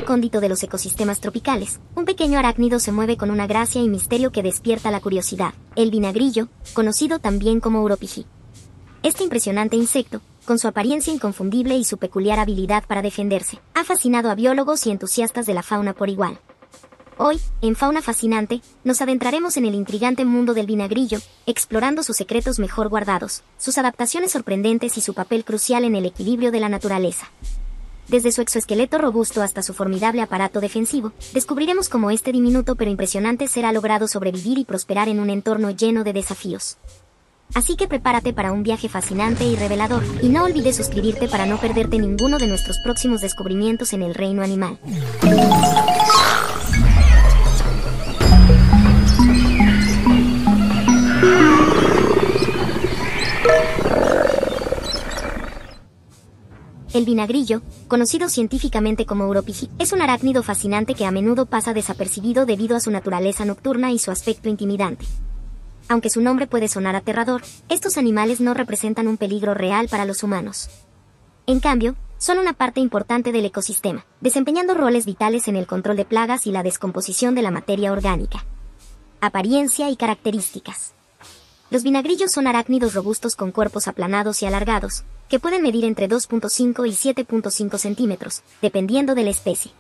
recóndito de los ecosistemas tropicales, un pequeño arácnido se mueve con una gracia y misterio que despierta la curiosidad: el vinagrillo, conocido también como uropijí. Este impresionante insecto, con su apariencia inconfundible y su peculiar habilidad para defenderse, ha fascinado a biólogos y entusiastas de la fauna por igual. Hoy, en Fauna Fascinante, nos adentraremos en el intrigante mundo del vinagrillo, explorando sus secretos mejor guardados, sus adaptaciones sorprendentes y su papel crucial en el equilibrio de la naturaleza. Desde su exoesqueleto robusto hasta su formidable aparato defensivo, descubriremos cómo este diminuto pero impresionante ser ha logrado sobrevivir y prosperar en un entorno lleno de desafíos. Así que prepárate para un viaje fascinante y revelador, y no olvides suscribirte para no perderte ninguno de nuestros próximos descubrimientos en el reino animal. El vinagrillo, conocido científicamente como uropijí, es un arácnido fascinante que a menudo pasa desapercibido debido a su naturaleza nocturna y su aspecto intimidante. Aunque su nombre puede sonar aterrador, estos animales no representan un peligro real para los humanos. En cambio, son una parte importante del ecosistema, desempeñando roles vitales en el control de plagas y la descomposición de la materia orgánica. Apariencia y características. Los vinagrillos son arácnidos robustos con cuerpos aplanados y alargados, que pueden medir entre 2.5 y 7.5 centímetros, dependiendo de la especie.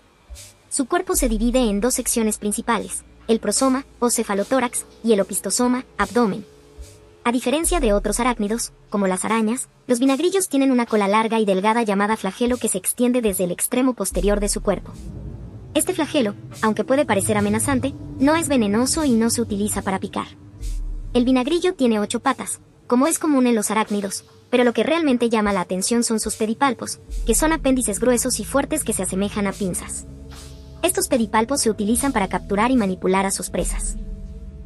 Su cuerpo se divide en dos secciones principales: el prosoma, o cefalotórax, y el opistosoma, abdomen. A diferencia de otros arácnidos, como las arañas, los vinagrillos tienen una cola larga y delgada llamada flagelo que se extiende desde el extremo posterior de su cuerpo. Este flagelo, aunque puede parecer amenazante, no es venenoso y no se utiliza para picar. El vinagrillo tiene 8 patas, como es común en los arácnidos, pero lo que realmente llama la atención son sus pedipalpos, que son apéndices gruesos y fuertes que se asemejan a pinzas. Estos pedipalpos se utilizan para capturar y manipular a sus presas.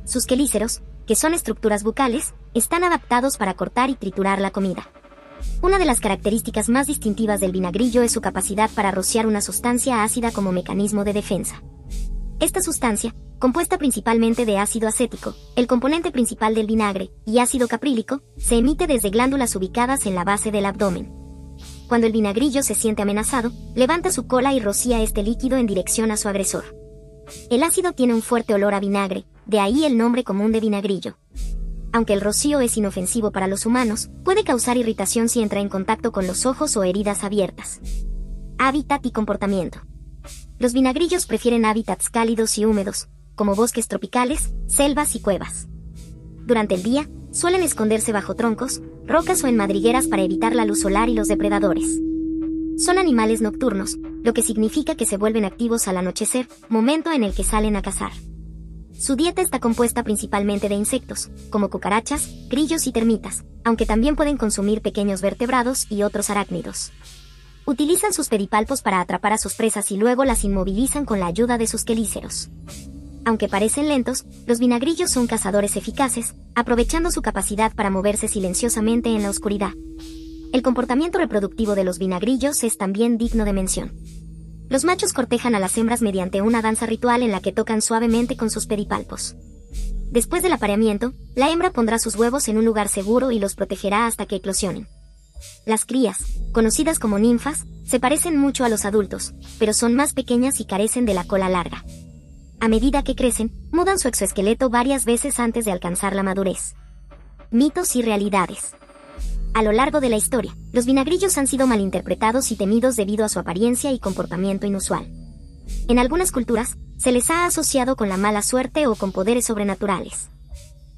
Sus quelíceros, que son estructuras bucales, están adaptados para cortar y triturar la comida. Una de las características más distintivas del vinagrillo es su capacidad para rociar una sustancia ácida como mecanismo de defensa. Esta sustancia, compuesta principalmente de ácido acético, el componente principal del vinagre, y ácido caprílico, se emite desde glándulas ubicadas en la base del abdomen. Cuando el vinagrillo se siente amenazado, levanta su cola y rocía este líquido en dirección a su agresor. El ácido tiene un fuerte olor a vinagre, de ahí el nombre común de vinagrillo. Aunque el rocío es inofensivo para los humanos, puede causar irritación si entra en contacto con los ojos o heridas abiertas. Hábitat y comportamiento. Los vinagrillos prefieren hábitats cálidos y húmedos, como bosques tropicales, selvas y cuevas. Durante el día, suelen esconderse bajo troncos, rocas o en madrigueras para evitar la luz solar y los depredadores. Son animales nocturnos, lo que significa que se vuelven activos al anochecer, momento en el que salen a cazar. Su dieta está compuesta principalmente de insectos, como cucarachas, grillos y termitas, aunque también pueden consumir pequeños vertebrados y otros arácnidos. Utilizan sus pedipalpos para atrapar a sus presas y luego las inmovilizan con la ayuda de sus quelíceros. Aunque parecen lentos, los vinagrillos son cazadores eficaces, aprovechando su capacidad para moverse silenciosamente en la oscuridad. El comportamiento reproductivo de los vinagrillos es también digno de mención. Los machos cortejan a las hembras mediante una danza ritual en la que tocan suavemente con sus pedipalpos. Después del apareamiento, la hembra pondrá sus huevos en un lugar seguro y los protegerá hasta que eclosionen. Las crías, conocidas como ninfas, se parecen mucho a los adultos, pero son más pequeñas y carecen de la cola larga. A medida que crecen, mudan su exoesqueleto varias veces antes de alcanzar la madurez. Mitos y realidades. A lo largo de la historia, los vinagrillos han sido malinterpretados y temidos debido a su apariencia y comportamiento inusual. En algunas culturas, se les ha asociado con la mala suerte o con poderes sobrenaturales.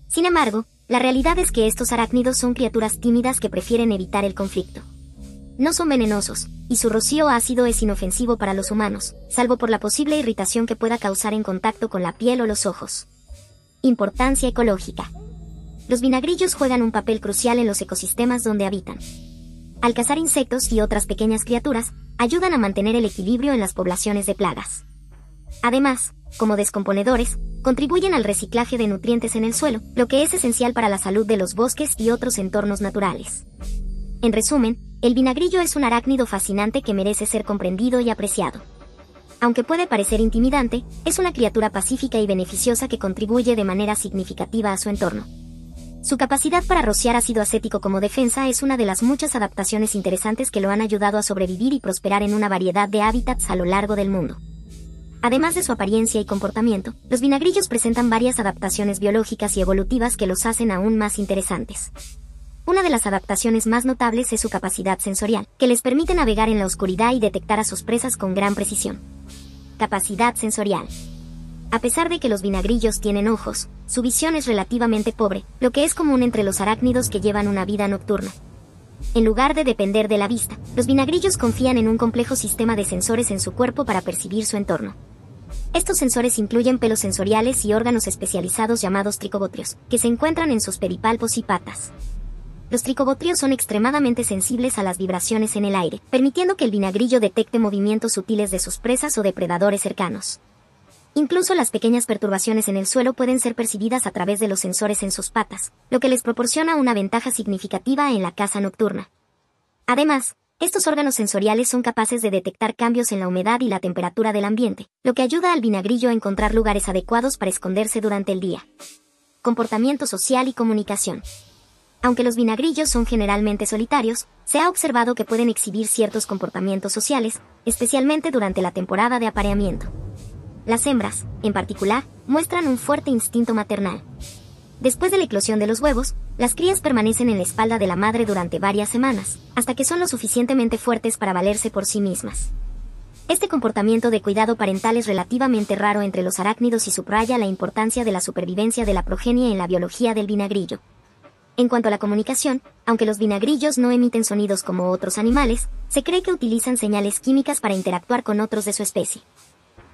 Sin embargo, la realidad es que estos arácnidos son criaturas tímidas que prefieren evitar el conflicto. No son venenosos, y su rocío ácido es inofensivo para los humanos, salvo por la posible irritación que pueda causar en contacto con la piel o los ojos. Importancia ecológica. Los vinagrillos juegan un papel crucial en los ecosistemas donde habitan. Al cazar insectos y otras pequeñas criaturas, ayudan a mantener el equilibrio en las poblaciones de plagas. Además, como descomponedores, contribuyen al reciclaje de nutrientes en el suelo, lo que es esencial para la salud de los bosques y otros entornos naturales. En resumen, el vinagrillo es un arácnido fascinante que merece ser comprendido y apreciado. Aunque puede parecer intimidante, es una criatura pacífica y beneficiosa que contribuye de manera significativa a su entorno. Su capacidad para rociar ácido acético como defensa es una de las muchas adaptaciones interesantes que lo han ayudado a sobrevivir y prosperar en una variedad de hábitats a lo largo del mundo. Además de su apariencia y comportamiento, los vinagrillos presentan varias adaptaciones biológicas y evolutivas que los hacen aún más interesantes. Una de las adaptaciones más notables es su capacidad sensorial, que les permite navegar en la oscuridad y detectar a sus presas con gran precisión. Capacidad sensorial. A pesar de que los vinagrillos tienen ojos, su visión es relativamente pobre, lo que es común entre los arácnidos que llevan una vida nocturna. En lugar de depender de la vista, los vinagrillos confían en un complejo sistema de sensores en su cuerpo para percibir su entorno. Estos sensores incluyen pelos sensoriales y órganos especializados llamados tricobotrios, que se encuentran en sus pedipalpos y patas. Los tricobotrios son extremadamente sensibles a las vibraciones en el aire, permitiendo que el vinagrillo detecte movimientos sutiles de sus presas o depredadores cercanos. Incluso las pequeñas perturbaciones en el suelo pueden ser percibidas a través de los sensores en sus patas, lo que les proporciona una ventaja significativa en la caza nocturna. Además, estos órganos sensoriales son capaces de detectar cambios en la humedad y la temperatura del ambiente, lo que ayuda al vinagrillo a encontrar lugares adecuados para esconderse durante el día. Comportamiento social y comunicación. Aunque los vinagrillos son generalmente solitarios, se ha observado que pueden exhibir ciertos comportamientos sociales, especialmente durante la temporada de apareamiento. Las hembras, en particular, muestran un fuerte instinto maternal. Después de la eclosión de los huevos, las crías permanecen en la espalda de la madre durante varias semanas, hasta que son lo suficientemente fuertes para valerse por sí mismas. Este comportamiento de cuidado parental es relativamente raro entre los arácnidos y subraya la importancia de la supervivencia de la progenie en la biología del vinagrillo. En cuanto a la comunicación, aunque los vinagrillos no emiten sonidos como otros animales, se cree que utilizan señales químicas para interactuar con otros de su especie.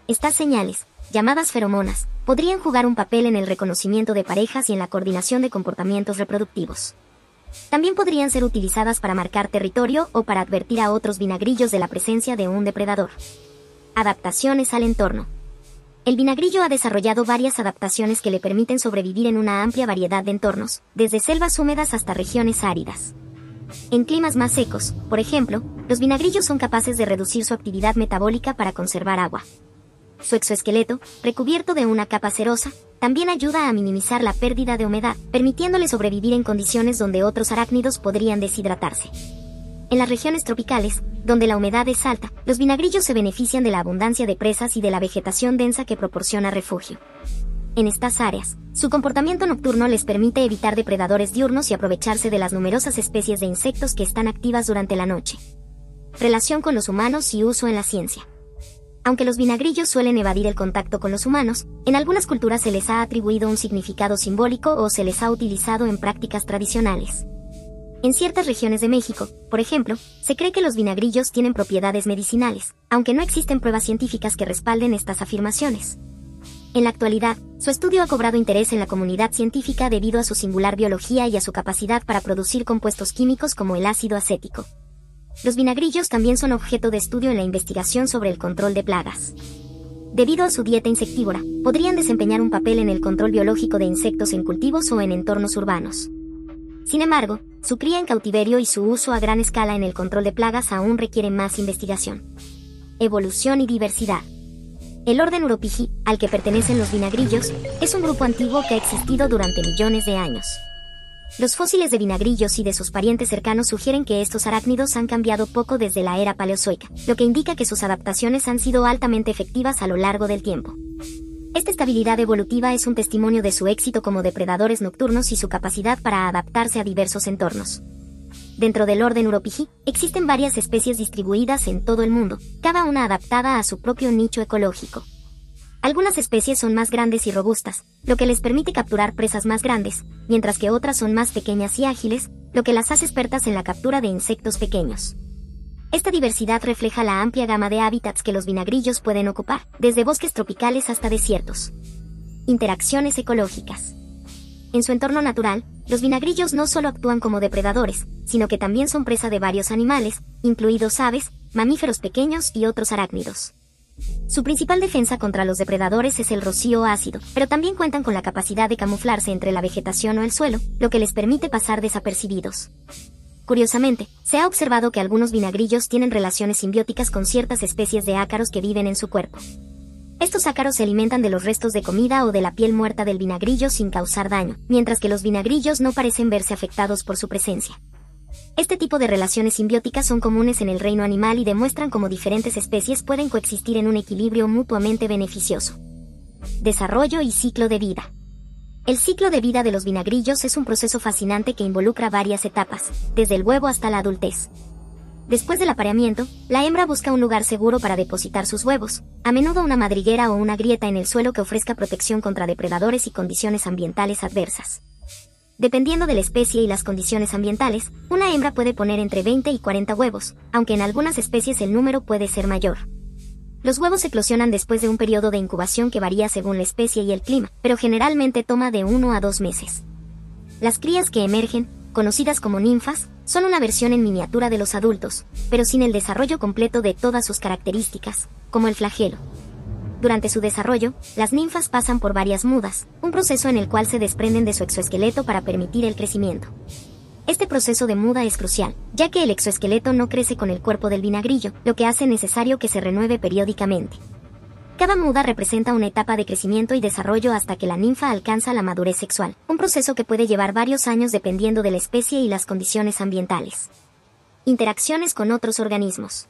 Estas señales, llamadas feromonas, podrían jugar un papel en el reconocimiento de parejas y en la coordinación de comportamientos reproductivos. También podrían ser utilizadas para marcar territorio o para advertir a otros vinagrillos de la presencia de un depredador. Adaptaciones al entorno. El vinagrillo ha desarrollado varias adaptaciones que le permiten sobrevivir en una amplia variedad de entornos, desde selvas húmedas hasta regiones áridas. En climas más secos, por ejemplo, los vinagrillos son capaces de reducir su actividad metabólica para conservar agua. Su exoesqueleto, recubierto de una capa cerosa, también ayuda a minimizar la pérdida de humedad, permitiéndole sobrevivir en condiciones donde otros arácnidos podrían deshidratarse. En las regiones tropicales, donde la humedad es alta, los vinagrillos se benefician de la abundancia de presas y de la vegetación densa que proporciona refugio. En estas áreas, su comportamiento nocturno les permite evitar depredadores diurnos y aprovecharse de las numerosas especies de insectos que están activas durante la noche. Relación con los humanos y uso en la ciencia. Aunque los vinagrillos suelen evadir el contacto con los humanos, en algunas culturas se les ha atribuido un significado simbólico o se les ha utilizado en prácticas tradicionales. En ciertas regiones de México, por ejemplo, se cree que los vinagrillos tienen propiedades medicinales, aunque no existen pruebas científicas que respalden estas afirmaciones. En la actualidad, su estudio ha cobrado interés en la comunidad científica debido a su singular biología y a su capacidad para producir compuestos químicos como el ácido acético. Los vinagrillos también son objeto de estudio en la investigación sobre el control de plagas. Debido a su dieta insectívora, podrían desempeñar un papel en el control biológico de insectos en cultivos o en entornos urbanos. Sin embargo, su cría en cautiverio y su uso a gran escala en el control de plagas aún requieren más investigación. Evolución y diversidad. El orden Uropygi, al que pertenecen los vinagrillos, es un grupo antiguo que ha existido durante millones de años. Los fósiles de vinagrillos y de sus parientes cercanos sugieren que estos arácnidos han cambiado poco desde la era paleozoica, lo que indica que sus adaptaciones han sido altamente efectivas a lo largo del tiempo. Esta estabilidad evolutiva es un testimonio de su éxito como depredadores nocturnos y su capacidad para adaptarse a diversos entornos. Dentro del orden Uropygi, existen varias especies distribuidas en todo el mundo, cada una adaptada a su propio nicho ecológico. Algunas especies son más grandes y robustas, lo que les permite capturar presas más grandes, mientras que otras son más pequeñas y ágiles, lo que las hace expertas en la captura de insectos pequeños. Esta diversidad refleja la amplia gama de hábitats que los vinagrillos pueden ocupar, desde bosques tropicales hasta desiertos. Interacciones ecológicas. En su entorno natural, los vinagrillos no solo actúan como depredadores, sino que también son presa de varios animales, incluidos aves, mamíferos pequeños y otros arácnidos. Su principal defensa contra los depredadores es el rocío ácido, pero también cuentan con la capacidad de camuflarse entre la vegetación o el suelo, lo que les permite pasar desapercibidos. Curiosamente, se ha observado que algunos vinagrillos tienen relaciones simbióticas con ciertas especies de ácaros que viven en su cuerpo. Estos ácaros se alimentan de los restos de comida o de la piel muerta del vinagrillo sin causar daño, mientras que los vinagrillos no parecen verse afectados por su presencia. Este tipo de relaciones simbióticas son comunes en el reino animal y demuestran cómo diferentes especies pueden coexistir en un equilibrio mutuamente beneficioso. Desarrollo y ciclo de vida. El ciclo de vida de los vinagrillos es un proceso fascinante que involucra varias etapas, desde el huevo hasta la adultez. Después del apareamiento, la hembra busca un lugar seguro para depositar sus huevos, a menudo una madriguera o una grieta en el suelo que ofrezca protección contra depredadores y condiciones ambientales adversas. Dependiendo de la especie y las condiciones ambientales, una hembra puede poner entre 20 y 40 huevos, aunque en algunas especies el número puede ser mayor. Los huevos eclosionan después de un periodo de incubación que varía según la especie y el clima, pero generalmente toma de 1 a 2 meses. Las crías que emergen, conocidas como ninfas, son una versión en miniatura de los adultos, pero sin el desarrollo completo de todas sus características, como el flagelo. Durante su desarrollo, las ninfas pasan por varias mudas, un proceso en el cual se desprenden de su exoesqueleto para permitir el crecimiento. Este proceso de muda es crucial, ya que el exoesqueleto no crece con el cuerpo del vinagrillo, lo que hace necesario que se renueve periódicamente. Cada muda representa una etapa de crecimiento y desarrollo hasta que la ninfa alcanza la madurez sexual, un proceso que puede llevar varios años dependiendo de la especie y las condiciones ambientales. Interacciones con otros organismos.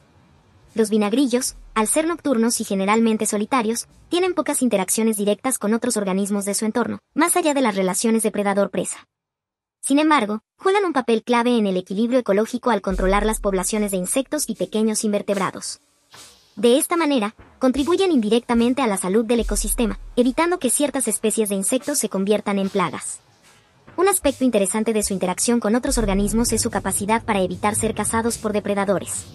Los vinagrillos, al ser nocturnos y generalmente solitarios, tienen pocas interacciones directas con otros organismos de su entorno, más allá de las relaciones depredador-presa. Sin embargo, juegan un papel clave en el equilibrio ecológico al controlar las poblaciones de insectos y pequeños invertebrados. De esta manera, contribuyen indirectamente a la salud del ecosistema, evitando que ciertas especies de insectos se conviertan en plagas. Un aspecto interesante de su interacción con otros organismos es su capacidad para evitar ser cazados por depredadores.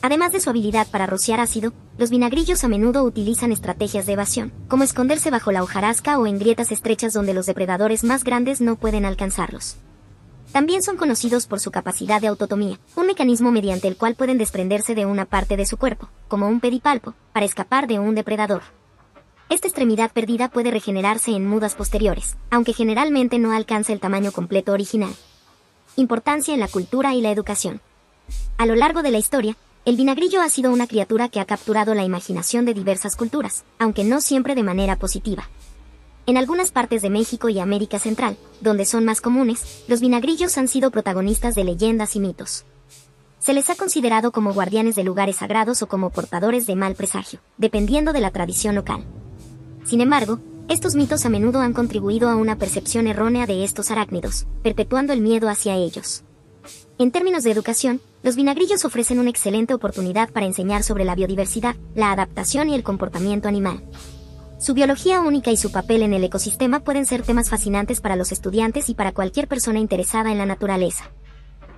Además de su habilidad para rociar ácido, los vinagrillos a menudo utilizan estrategias de evasión, como esconderse bajo la hojarasca o en grietas estrechas donde los depredadores más grandes no pueden alcanzarlos. También son conocidos por su capacidad de autotomía, un mecanismo mediante el cual pueden desprenderse de una parte de su cuerpo, como un pedipalpo, para escapar de un depredador. Esta extremidad perdida puede regenerarse en mudas posteriores, aunque generalmente no alcanza el tamaño completo original. Importancia en la cultura y la educación. A lo largo de la historia, el vinagrillo ha sido una criatura que ha capturado la imaginación de diversas culturas, aunque no siempre de manera positiva. En algunas partes de México y América Central, donde son más comunes, los vinagrillos han sido protagonistas de leyendas y mitos. Se les ha considerado como guardianes de lugares sagrados o como portadores de mal presagio, dependiendo de la tradición local. Sin embargo, estos mitos a menudo han contribuido a una percepción errónea de estos arácnidos, perpetuando el miedo hacia ellos. En términos de educación, los vinagrillos ofrecen una excelente oportunidad para enseñar sobre la biodiversidad, la adaptación y el comportamiento animal. Su biología única y su papel en el ecosistema pueden ser temas fascinantes para los estudiantes y para cualquier persona interesada en la naturaleza.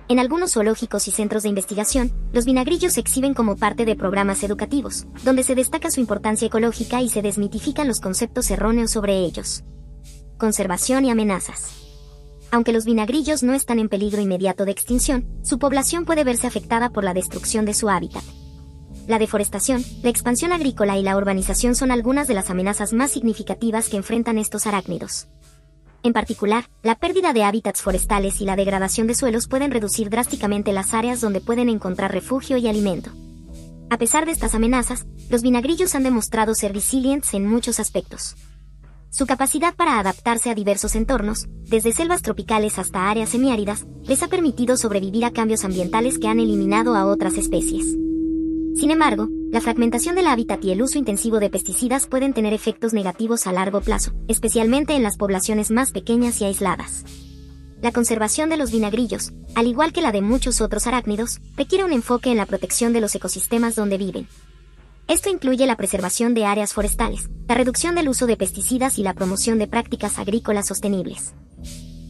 En algunos zoológicos y centros de investigación, los vinagrillos se exhiben como parte de programas educativos, donde se destaca su importancia ecológica y se desmitifican los conceptos erróneos sobre ellos. Conservación y amenazas. Aunque los vinagrillos no están en peligro inmediato de extinción, su población puede verse afectada por la destrucción de su hábitat. La deforestación, la expansión agrícola y la urbanización son algunas de las amenazas más significativas que enfrentan estos arácnidos. En particular, la pérdida de hábitats forestales y la degradación de suelos pueden reducir drásticamente las áreas donde pueden encontrar refugio y alimento. A pesar de estas amenazas, los vinagrillos han demostrado ser resilientes en muchos aspectos. Su capacidad para adaptarse a diversos entornos, desde selvas tropicales hasta áreas semiáridas, les ha permitido sobrevivir a cambios ambientales que han eliminado a otras especies. Sin embargo, la fragmentación del hábitat y el uso intensivo de pesticidas pueden tener efectos negativos a largo plazo, especialmente en las poblaciones más pequeñas y aisladas. La conservación de los vinagrillos, al igual que la de muchos otros arácnidos, requiere un enfoque en la protección de los ecosistemas donde viven. Esto incluye la preservación de áreas forestales, la reducción del uso de pesticidas y la promoción de prácticas agrícolas sostenibles.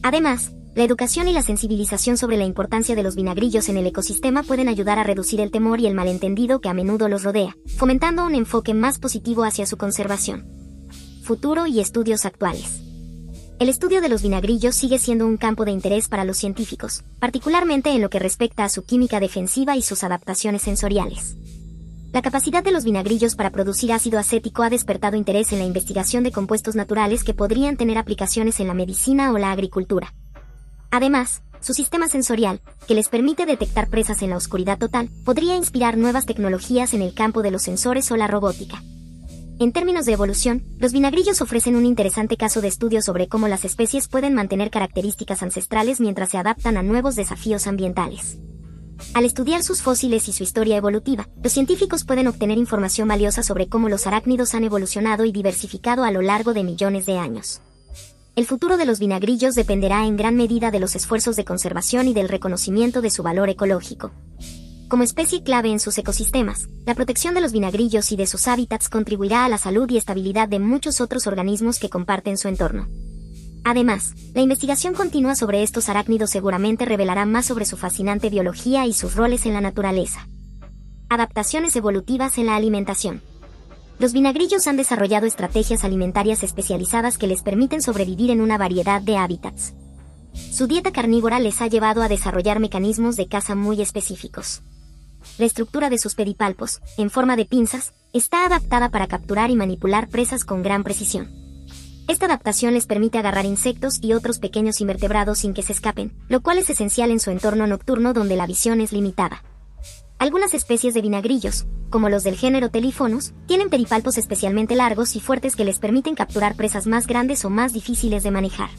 Además, la educación y la sensibilización sobre la importancia de los vinagrillos en el ecosistema pueden ayudar a reducir el temor y el malentendido que a menudo los rodea, fomentando un enfoque más positivo hacia su conservación. Futuro y estudios actuales. El estudio de los vinagrillos sigue siendo un campo de interés para los científicos, particularmente en lo que respecta a su química defensiva y sus adaptaciones sensoriales. La capacidad de los vinagrillos para producir ácido acético ha despertado interés en la investigación de compuestos naturales que podrían tener aplicaciones en la medicina o la agricultura. Además, su sistema sensorial, que les permite detectar presas en la oscuridad total, podría inspirar nuevas tecnologías en el campo de los sensores o la robótica. En términos de evolución, los vinagrillos ofrecen un interesante caso de estudio sobre cómo las especies pueden mantener características ancestrales mientras se adaptan a nuevos desafíos ambientales. Al estudiar sus fósiles y su historia evolutiva, los científicos pueden obtener información valiosa sobre cómo los arácnidos han evolucionado y diversificado a lo largo de millones de años. El futuro de los vinagrillos dependerá en gran medida de los esfuerzos de conservación y del reconocimiento de su valor ecológico. Como especie clave en sus ecosistemas, la protección de los vinagrillos y de sus hábitats contribuirá a la salud y estabilidad de muchos otros organismos que comparten su entorno. Además, la investigación continua sobre estos arácnidos seguramente revelará más sobre su fascinante biología y sus roles en la naturaleza. Adaptaciones evolutivas en la alimentación. Los vinagrillos han desarrollado estrategias alimentarias especializadas que les permiten sobrevivir en una variedad de hábitats. Su dieta carnívora les ha llevado a desarrollar mecanismos de caza muy específicos. La estructura de sus pedipalpos, en forma de pinzas, está adaptada para capturar y manipular presas con gran precisión. Esta adaptación les permite agarrar insectos y otros pequeños invertebrados sin que se escapen, lo cual es esencial en su entorno nocturno donde la visión es limitada. Algunas especies de vinagrillos, como los del género Telephonus, tienen pedipalpos especialmente largos y fuertes que les permiten capturar presas más grandes o más difíciles de manejar.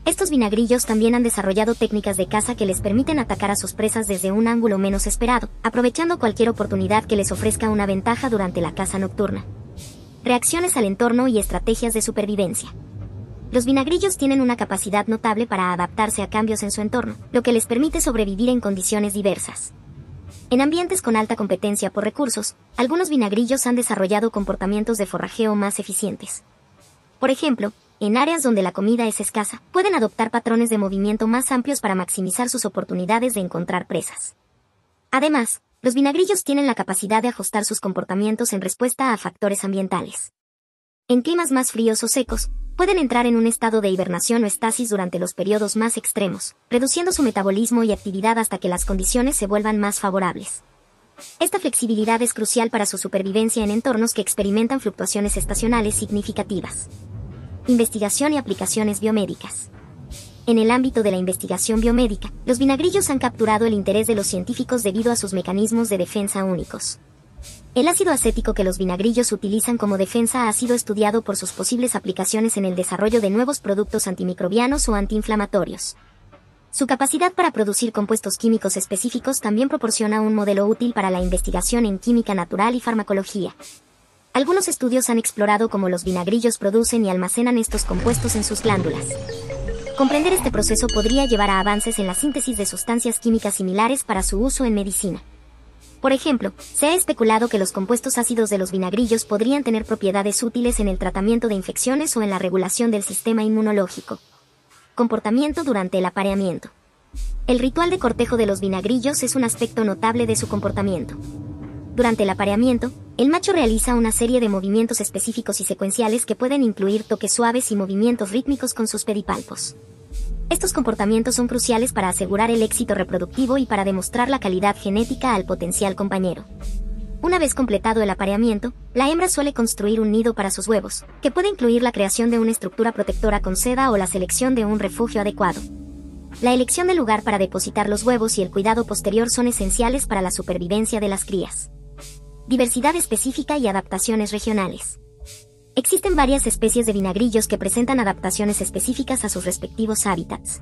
Estos vinagrillos también han desarrollado técnicas de caza que les permiten atacar a sus presas desde un ángulo menos esperado, aprovechando cualquier oportunidad que les ofrezca una ventaja durante la caza nocturna. Reacciones al entorno y estrategias de supervivencia. Los vinagrillos tienen una capacidad notable para adaptarse a cambios en su entorno, lo que les permite sobrevivir en condiciones diversas. En ambientes con alta competencia por recursos, algunos vinagrillos han desarrollado comportamientos de forrajeo más eficientes. Por ejemplo, en áreas donde la comida es escasa, pueden adoptar patrones de movimiento más amplios para maximizar sus oportunidades de encontrar presas. Además, los vinagrillos tienen la capacidad de ajustar sus comportamientos en respuesta a factores ambientales. En climas más fríos o secos, pueden entrar en un estado de hibernación o estasis durante los periodos más extremos, reduciendo su metabolismo y actividad hasta que las condiciones se vuelvan más favorables. Esta flexibilidad es crucial para su supervivencia en entornos que experimentan fluctuaciones estacionales significativas. Investigación y aplicaciones biomédicas. En el ámbito de la investigación biomédica, los vinagrillos han capturado el interés de los científicos debido a sus mecanismos de defensa únicos. El ácido acético que los vinagrillos utilizan como defensa ha sido estudiado por sus posibles aplicaciones en el desarrollo de nuevos productos antimicrobianos o antiinflamatorios. Su capacidad para producir compuestos químicos específicos también proporciona un modelo útil para la investigación en química natural y farmacología. Algunos estudios han explorado cómo los vinagrillos producen y almacenan estos compuestos en sus glándulas. Comprender este proceso podría llevar a avances en la síntesis de sustancias químicas similares para su uso en medicina. Por ejemplo, se ha especulado que los compuestos ácidos de los vinagrillos podrían tener propiedades útiles en el tratamiento de infecciones o en la regulación del sistema inmunológico. Comportamiento durante el apareamiento. El ritual de cortejo de los vinagrillos es un aspecto notable de su comportamiento. Durante el apareamiento, el macho realiza una serie de movimientos específicos y secuenciales que pueden incluir toques suaves y movimientos rítmicos con sus pedipalpos. Estos comportamientos son cruciales para asegurar el éxito reproductivo y para demostrar la calidad genética al potencial compañero. Una vez completado el apareamiento, la hembra suele construir un nido para sus huevos, que puede incluir la creación de una estructura protectora con seda o la selección de un refugio adecuado. La elección del lugar para depositar los huevos y el cuidado posterior son esenciales para la supervivencia de las crías. Diversidad específica y adaptaciones regionales. Existen varias especies de vinagrillos que presentan adaptaciones específicas a sus respectivos hábitats.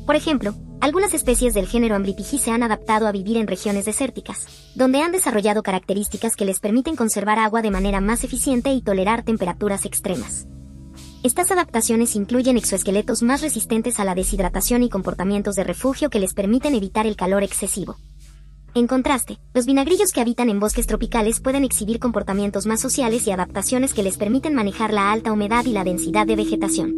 Por ejemplo, algunas especies del género Amblypygi se han adaptado a vivir en regiones desérticas, donde han desarrollado características que les permiten conservar agua de manera más eficiente y tolerar temperaturas extremas. Estas adaptaciones incluyen exoesqueletos más resistentes a la deshidratación y comportamientos de refugio que les permiten evitar el calor excesivo. En contraste, los vinagrillos que habitan en bosques tropicales pueden exhibir comportamientos más sociales y adaptaciones que les permiten manejar la alta humedad y la densidad de vegetación.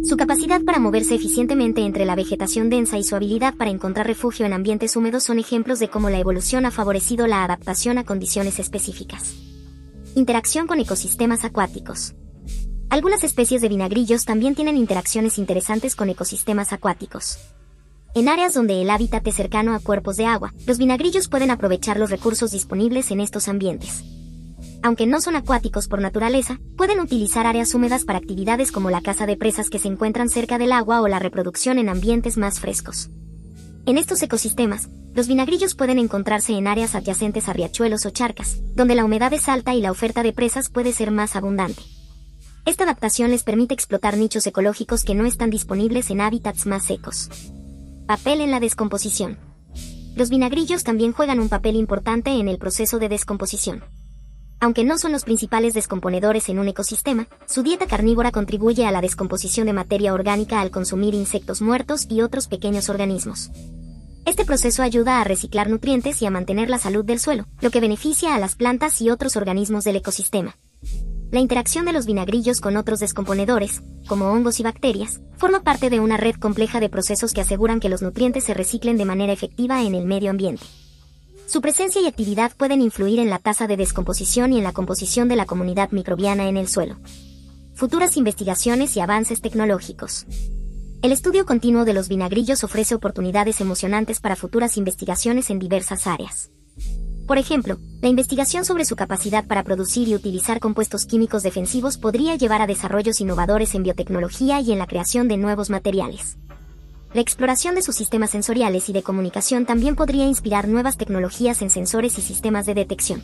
Su capacidad para moverse eficientemente entre la vegetación densa y su habilidad para encontrar refugio en ambientes húmedos son ejemplos de cómo la evolución ha favorecido la adaptación a condiciones específicas. Interacción con ecosistemas acuáticos. Algunas especies de vinagrillos también tienen interacciones interesantes con ecosistemas acuáticos. En áreas donde el hábitat es cercano a cuerpos de agua, los vinagrillos pueden aprovechar los recursos disponibles en estos ambientes. Aunque no son acuáticos por naturaleza, pueden utilizar áreas húmedas para actividades como la caza de presas que se encuentran cerca del agua o la reproducción en ambientes más frescos. En estos ecosistemas, Los vinagrillos pueden encontrarse en áreas adyacentes a riachuelos o charcas, donde la humedad es alta y la oferta de presas puede ser más abundante. Esta adaptación les permite explotar nichos ecológicos que no están disponibles en hábitats más secos. Papel en la descomposición. Los vinagrillos también juegan un papel importante en el proceso de descomposición. Aunque no son los principales descomponedores en un ecosistema, su dieta carnívora contribuye a la descomposición de materia orgánica al consumir insectos muertos y otros pequeños organismos. Este proceso ayuda a reciclar nutrientes y a mantener la salud del suelo, lo que beneficia a las plantas y otros organismos del ecosistema. La interacción de los vinagrillos con otros descomponedores, como hongos y bacterias, forma parte de una red compleja de procesos que aseguran que los nutrientes se reciclen de manera efectiva en el medio ambiente. Su presencia y actividad pueden influir en la tasa de descomposición y en la composición de la comunidad microbiana en el suelo. Futuras investigaciones y avances tecnológicos. El estudio continuo de los vinagrillos ofrece oportunidades emocionantes para futuras investigaciones en diversas áreas. Por ejemplo, la investigación sobre su capacidad para producir y utilizar compuestos químicos defensivos podría llevar a desarrollos innovadores en biotecnología y en la creación de nuevos materiales. La exploración de sus sistemas sensoriales y de comunicación también podría inspirar nuevas tecnologías en sensores y sistemas de detección.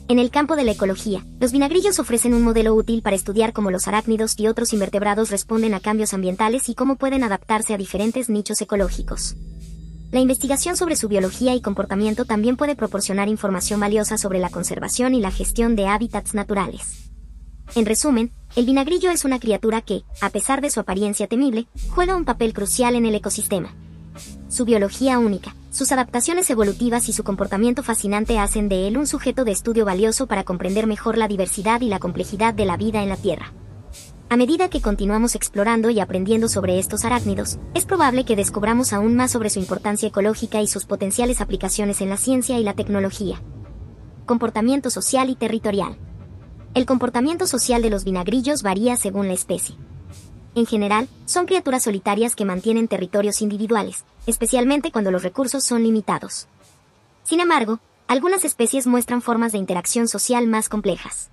En el campo de la ecología, los vinagrillos ofrecen un modelo útil para estudiar cómo los arácnidos y otros invertebrados responden a cambios ambientales y cómo pueden adaptarse a diferentes nichos ecológicos. La investigación sobre su biología y comportamiento también puede proporcionar información valiosa sobre la conservación y la gestión de hábitats naturales. En resumen, el vinagrillo es una criatura que, a pesar de su apariencia temible, juega un papel crucial en el ecosistema. Su biología única, sus adaptaciones evolutivas y su comportamiento fascinante hacen de él un sujeto de estudio valioso para comprender mejor la diversidad y la complejidad de la vida en la Tierra. A medida que continuamos explorando y aprendiendo sobre estos arácnidos, es probable que descubramos aún más sobre su importancia ecológica y sus potenciales aplicaciones en la ciencia y la tecnología. Comportamiento social y territorial. El comportamiento social de los vinagrillos varía según la especie. En general, son criaturas solitarias que mantienen territorios individuales, especialmente cuando los recursos son limitados. Sin embargo, algunas especies muestran formas de interacción social más complejas.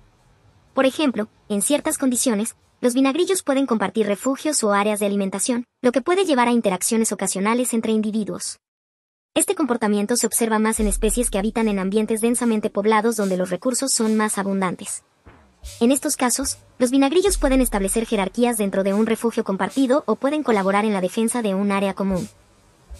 Por ejemplo, en ciertas condiciones, los vinagrillos pueden compartir refugios o áreas de alimentación, lo que puede llevar a interacciones ocasionales entre individuos. Este comportamiento se observa más en especies que habitan en ambientes densamente poblados donde los recursos son más abundantes. En estos casos, los vinagrillos pueden establecer jerarquías dentro de un refugio compartido o pueden colaborar en la defensa de un área común.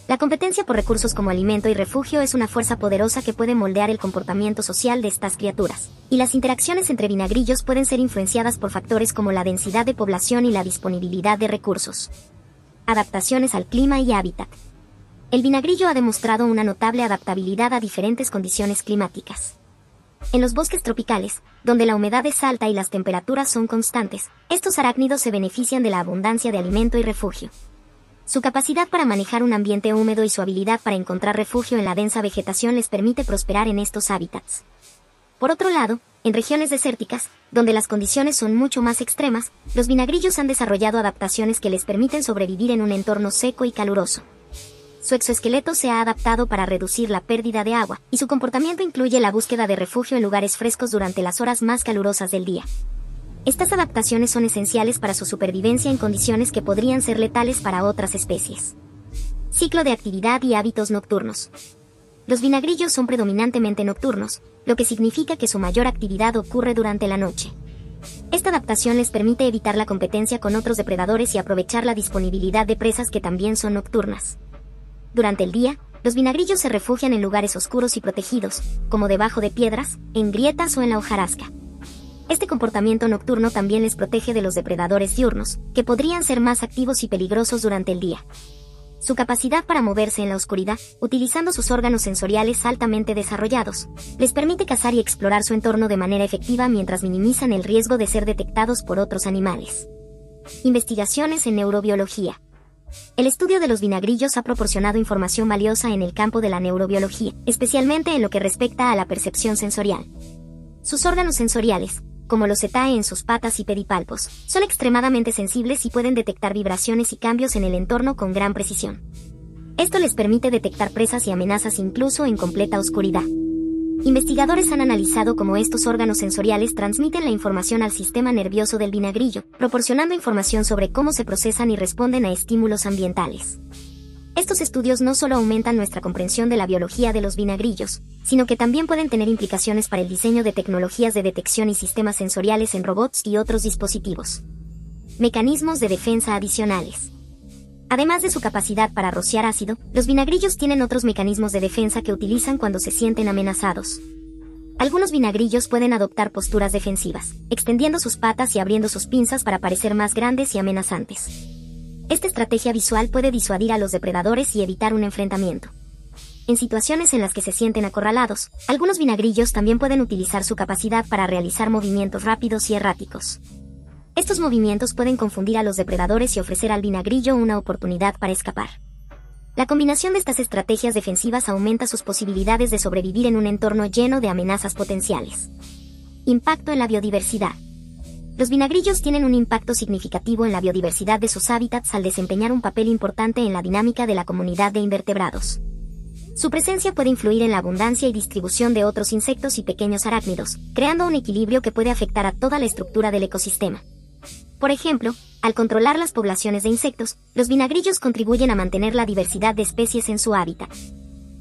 La competencia por recursos como alimento y refugio es una fuerza poderosa que puede moldear el comportamiento social de estas criaturas, y las interacciones entre vinagrillos pueden ser influenciadas por factores como la densidad de población y la disponibilidad de recursos. Adaptaciones al clima y hábitat. El vinagrillo ha demostrado una notable adaptabilidad a diferentes condiciones climáticas. En los bosques tropicales, donde la humedad es alta y las temperaturas son constantes, estos arácnidos se benefician de la abundancia de alimento y refugio. Su capacidad para manejar un ambiente húmedo y su habilidad para encontrar refugio en la densa vegetación les permite prosperar en estos hábitats. Por otro lado, en regiones desérticas, donde las condiciones son mucho más extremas, los vinagrillos han desarrollado adaptaciones que les permiten sobrevivir en un entorno seco y caluroso. Su exoesqueleto se ha adaptado para reducir la pérdida de agua, y su comportamiento incluye la búsqueda de refugio en lugares frescos durante las horas más calurosas del día. Estas adaptaciones son esenciales para su supervivencia en condiciones que podrían ser letales para otras especies. Ciclo de actividad y hábitos nocturnos. Los vinagrillos son predominantemente nocturnos, lo que significa que su mayor actividad ocurre durante la noche. Esta adaptación les permite evitar la competencia con otros depredadores y aprovechar la disponibilidad de presas que también son nocturnas. Durante el día, los vinagrillos se refugian en lugares oscuros y protegidos, como debajo de piedras, en grietas o en la hojarasca. Este comportamiento nocturno también les protege de los depredadores diurnos, que podrían ser más activos y peligrosos durante el día. Su capacidad para moverse en la oscuridad, utilizando sus órganos sensoriales altamente desarrollados, les permite cazar y explorar su entorno de manera efectiva mientras minimizan el riesgo de ser detectados por otros animales. Investigaciones en neurobiología. El estudio de los vinagrillos ha proporcionado información valiosa en el campo de la neurobiología, especialmente en lo que respecta a la percepción sensorial. Sus órganos sensoriales, como los setae en sus patas y pedipalpos, son extremadamente sensibles y pueden detectar vibraciones y cambios en el entorno con gran precisión. Esto les permite detectar presas y amenazas incluso en completa oscuridad. Investigadores han analizado cómo estos órganos sensoriales transmiten la información al sistema nervioso del vinagrillo, proporcionando información sobre cómo se procesan y responden a estímulos ambientales. Estos estudios no solo aumentan nuestra comprensión de la biología de los vinagrillos, sino que también pueden tener implicaciones para el diseño de tecnologías de detección y sistemas sensoriales en robots y otros dispositivos. Mecanismos de defensa adicionales. Además de su capacidad para rociar ácido, los vinagrillos tienen otros mecanismos de defensa que utilizan cuando se sienten amenazados. Algunos vinagrillos pueden adoptar posturas defensivas, extendiendo sus patas y abriendo sus pinzas para parecer más grandes y amenazantes. Esta estrategia visual puede disuadir a los depredadores y evitar un enfrentamiento. En situaciones en las que se sienten acorralados, algunos vinagrillos también pueden utilizar su capacidad para realizar movimientos rápidos y erráticos. Estos movimientos pueden confundir a los depredadores y ofrecer al vinagrillo una oportunidad para escapar. La combinación de estas estrategias defensivas aumenta sus posibilidades de sobrevivir en un entorno lleno de amenazas potenciales. Impacto en la biodiversidad. Los vinagrillos tienen un impacto significativo en la biodiversidad de sus hábitats al desempeñar un papel importante en la dinámica de la comunidad de invertebrados. Su presencia puede influir en la abundancia y distribución de otros insectos y pequeños arácnidos, creando un equilibrio que puede afectar a toda la estructura del ecosistema. Por ejemplo, al controlar las poblaciones de insectos, los vinagrillos contribuyen a mantener la diversidad de especies en su hábitat.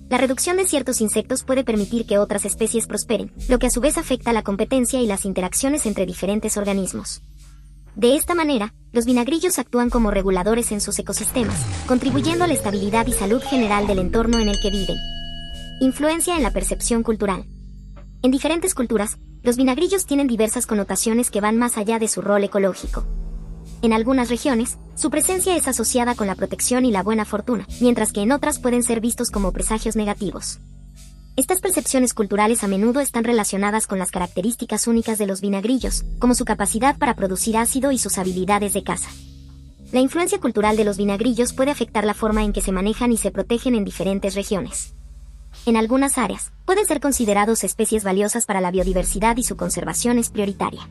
La reducción de ciertos insectos puede permitir que otras especies prosperen, lo que a su vez afecta la competencia y las interacciones entre diferentes organismos. De esta manera, los vinagrillos actúan como reguladores en sus ecosistemas, contribuyendo a la estabilidad y salud general del entorno en el que viven. Influencia en la percepción cultural. En diferentes culturas, los vinagrillos tienen diversas connotaciones que van más allá de su rol ecológico. En algunas regiones, su presencia es asociada con la protección y la buena fortuna, mientras que en otras pueden ser vistos como presagios negativos. Estas percepciones culturales a menudo están relacionadas con las características únicas de los vinagrillos, como su capacidad para producir ácido y sus habilidades de caza. La influencia cultural de los vinagrillos puede afectar la forma en que se manejan y se protegen en diferentes regiones. En algunas áreas, pueden ser considerados especies valiosas para la biodiversidad y su conservación es prioritaria.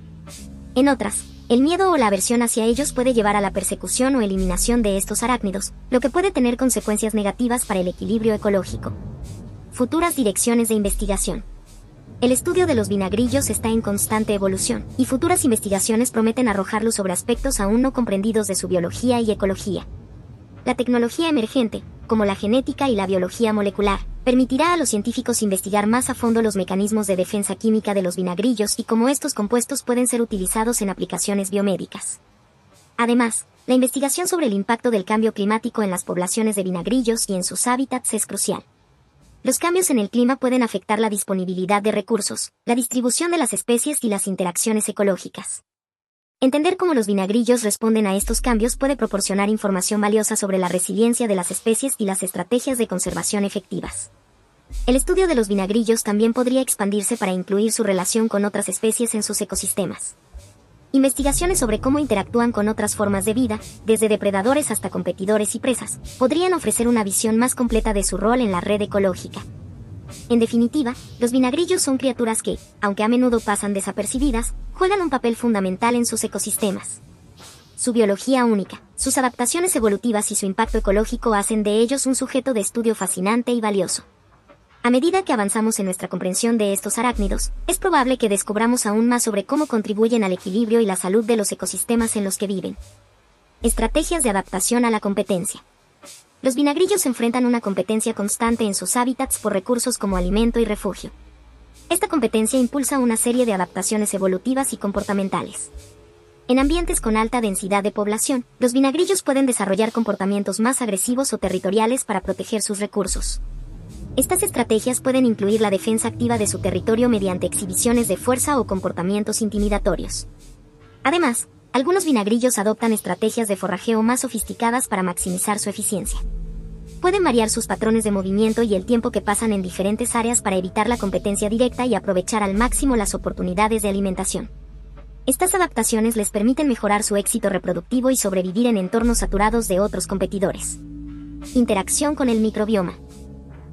En otras, el miedo o la aversión hacia ellos puede llevar a la persecución o eliminación de estos arácnidos, lo que puede tener consecuencias negativas para el equilibrio ecológico. Futuras direcciones de investigación. El estudio de los vinagrillos está en constante evolución, y futuras investigaciones prometen arrojar luz sobre aspectos aún no comprendidos de su biología y ecología. La tecnología emergente, como la genética y la biología molecular, permitirá a los científicos investigar más a fondo los mecanismos de defensa química de los vinagrillos y cómo estos compuestos pueden ser utilizados en aplicaciones biomédicas. Además, la investigación sobre el impacto del cambio climático en las poblaciones de vinagrillos y en sus hábitats es crucial. Los cambios en el clima pueden afectar la disponibilidad de recursos, la distribución de las especies y las interacciones ecológicas. Entender cómo los vinagrillos responden a estos cambios puede proporcionar información valiosa sobre la resiliencia de las especies y las estrategias de conservación efectivas. El estudio de los vinagrillos también podría expandirse para incluir su relación con otras especies en sus ecosistemas. Investigaciones sobre cómo interactúan con otras formas de vida, desde depredadores hasta competidores y presas, podrían ofrecer una visión más completa de su rol en la red ecológica. En definitiva, los vinagrillos son criaturas que, aunque a menudo pasan desapercibidas, juegan un papel fundamental en sus ecosistemas. Su biología única, sus adaptaciones evolutivas y su impacto ecológico hacen de ellos un sujeto de estudio fascinante y valioso. A medida que avanzamos en nuestra comprensión de estos arácnidos, es probable que descubramos aún más sobre cómo contribuyen al equilibrio y la salud de los ecosistemas en los que viven. Estrategias de adaptación a la competencia. Los vinagrillos enfrentan una competencia constante en sus hábitats por recursos como alimento y refugio. Esta competencia impulsa una serie de adaptaciones evolutivas y comportamentales. En ambientes con alta densidad de población, los vinagrillos pueden desarrollar comportamientos más agresivos o territoriales para proteger sus recursos. Estas estrategias pueden incluir la defensa activa de su territorio mediante exhibiciones de fuerza o comportamientos intimidatorios. Además, algunos vinagrillos adoptan estrategias de forrajeo más sofisticadas para maximizar su eficiencia. Pueden variar sus patrones de movimiento y el tiempo que pasan en diferentes áreas para evitar la competencia directa y aprovechar al máximo las oportunidades de alimentación. Estas adaptaciones les permiten mejorar su éxito reproductivo y sobrevivir en entornos saturados de otros competidores. Interacción con el microbioma.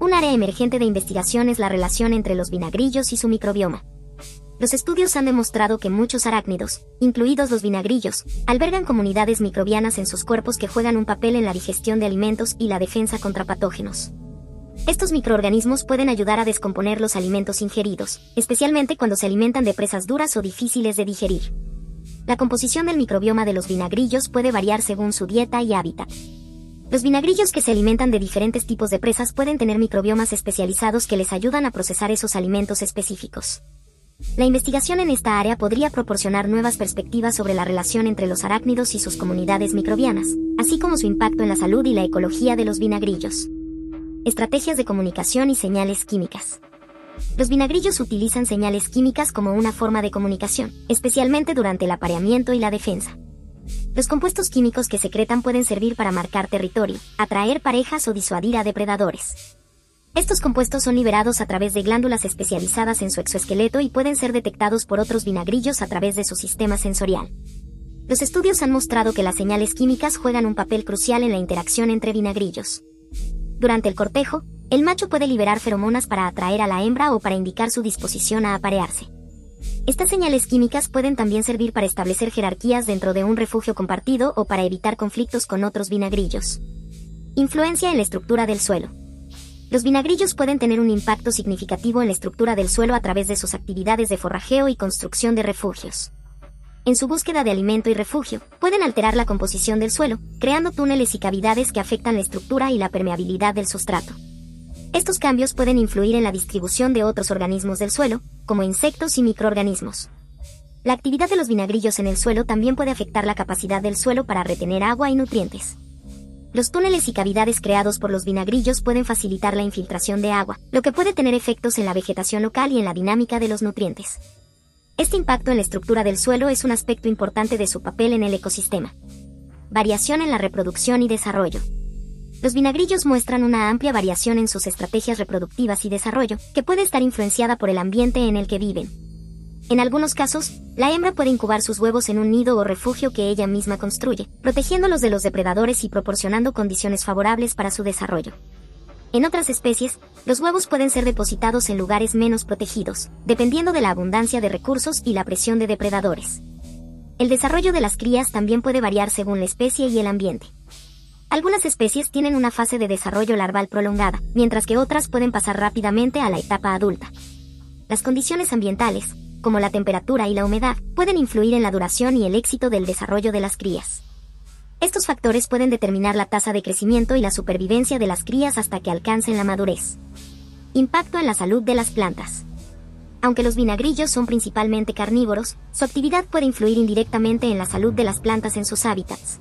Un área emergente de investigación es la relación entre los vinagrillos y su microbioma. Los estudios han demostrado que muchos arácnidos, incluidos los vinagrillos, albergan comunidades microbianas en sus cuerpos que juegan un papel en la digestión de alimentos y la defensa contra patógenos. Estos microorganismos pueden ayudar a descomponer los alimentos ingeridos, especialmente cuando se alimentan de presas duras o difíciles de digerir. La composición del microbioma de los vinagrillos puede variar según su dieta y hábitat. Los vinagrillos que se alimentan de diferentes tipos de presas pueden tener microbiomas especializados que les ayudan a procesar esos alimentos específicos. La investigación en esta área podría proporcionar nuevas perspectivas sobre la relación entre los arácnidos y sus comunidades microbianas, así como su impacto en la salud y la ecología de los vinagrillos. Estrategias de comunicación y señales químicas. Los vinagrillos utilizan señales químicas como una forma de comunicación, especialmente durante el apareamiento y la defensa. Los compuestos químicos que secretan pueden servir para marcar territorio, atraer parejas o disuadir a depredadores. Estos compuestos son liberados a través de glándulas especializadas en su exoesqueleto y pueden ser detectados por otros vinagrillos a través de su sistema sensorial. Los estudios han mostrado que las señales químicas juegan un papel crucial en la interacción entre vinagrillos. Durante el cortejo, el macho puede liberar feromonas para atraer a la hembra o para indicar su disposición a aparearse. Estas señales químicas pueden también servir para establecer jerarquías dentro de un refugio compartido o para evitar conflictos con otros vinagrillos. Influencia en la estructura del suelo. Los vinagrillos pueden tener un impacto significativo en la estructura del suelo a través de sus actividades de forrajeo y construcción de refugios. En su búsqueda de alimento y refugio, pueden alterar la composición del suelo, creando túneles y cavidades que afectan la estructura y la permeabilidad del sustrato. Estos cambios pueden influir en la distribución de otros organismos del suelo, como insectos y microorganismos. La actividad de los vinagrillos en el suelo también puede afectar la capacidad del suelo para retener agua y nutrientes. Los túneles y cavidades creados por los vinagrillos pueden facilitar la infiltración de agua, lo que puede tener efectos en la vegetación local y en la dinámica de los nutrientes. Este impacto en la estructura del suelo es un aspecto importante de su papel en el ecosistema. Variación en la reproducción y desarrollo. Los vinagrillos muestran una amplia variación en sus estrategias reproductivas y desarrollo, que puede estar influenciada por el ambiente en el que viven. En algunos casos, la hembra puede incubar sus huevos en un nido o refugio que ella misma construye, protegiéndolos de los depredadores y proporcionando condiciones favorables para su desarrollo. En otras especies, los huevos pueden ser depositados en lugares menos protegidos, dependiendo de la abundancia de recursos y la presión de depredadores. El desarrollo de las crías también puede variar según la especie y el ambiente. Algunas especies tienen una fase de desarrollo larval prolongada, mientras que otras pueden pasar rápidamente a la etapa adulta. Las condiciones ambientales, como la temperatura y la humedad, pueden influir en la duración y el éxito del desarrollo de las crías. Estos factores pueden determinar la tasa de crecimiento y la supervivencia de las crías hasta que alcancen la madurez. Impacto en la salud de las plantas. Aunque los vinagrillos son principalmente carnívoros, su actividad puede influir indirectamente en la salud de las plantas en sus hábitats.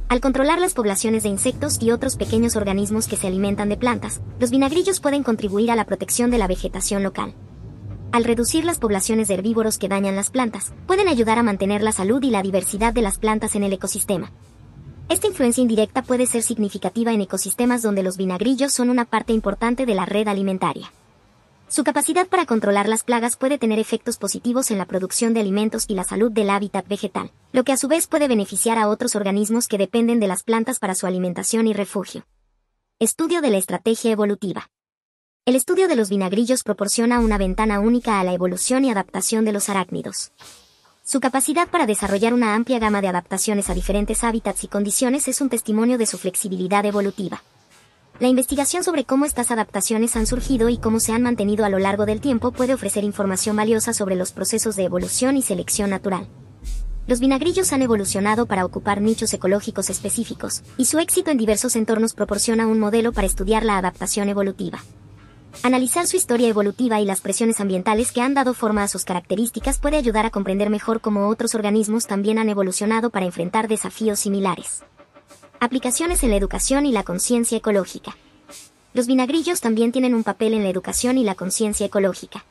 Al controlar las poblaciones de insectos y otros pequeños organismos que se alimentan de plantas, los vinagrillos pueden contribuir a la protección de la vegetación local. Al reducir las poblaciones de herbívoros que dañan las plantas, pueden ayudar a mantener la salud y la diversidad de las plantas en el ecosistema. Esta influencia indirecta puede ser significativa en ecosistemas donde los vinagrillos son una parte importante de la red alimentaria. Su capacidad para controlar las plagas puede tener efectos positivos en la producción de alimentos y la salud del hábitat vegetal, lo que a su vez puede beneficiar a otros organismos que dependen de las plantas para su alimentación y refugio. Estudio de la estrategia evolutiva. El estudio de los vinagrillos proporciona una ventana única a la evolución y adaptación de los arácnidos. Su capacidad para desarrollar una amplia gama de adaptaciones a diferentes hábitats y condiciones es un testimonio de su flexibilidad evolutiva. La investigación sobre cómo estas adaptaciones han surgido y cómo se han mantenido a lo largo del tiempo puede ofrecer información valiosa sobre los procesos de evolución y selección natural. Los vinagrillos han evolucionado para ocupar nichos ecológicos específicos, y su éxito en diversos entornos proporciona un modelo para estudiar la adaptación evolutiva. Analizar su historia evolutiva y las presiones ambientales que han dado forma a sus características puede ayudar a comprender mejor cómo otros organismos también han evolucionado para enfrentar desafíos similares. Aplicaciones en la educación y la conciencia ecológica. Los vinagrillos también tienen un papel en la educación y la conciencia ecológica.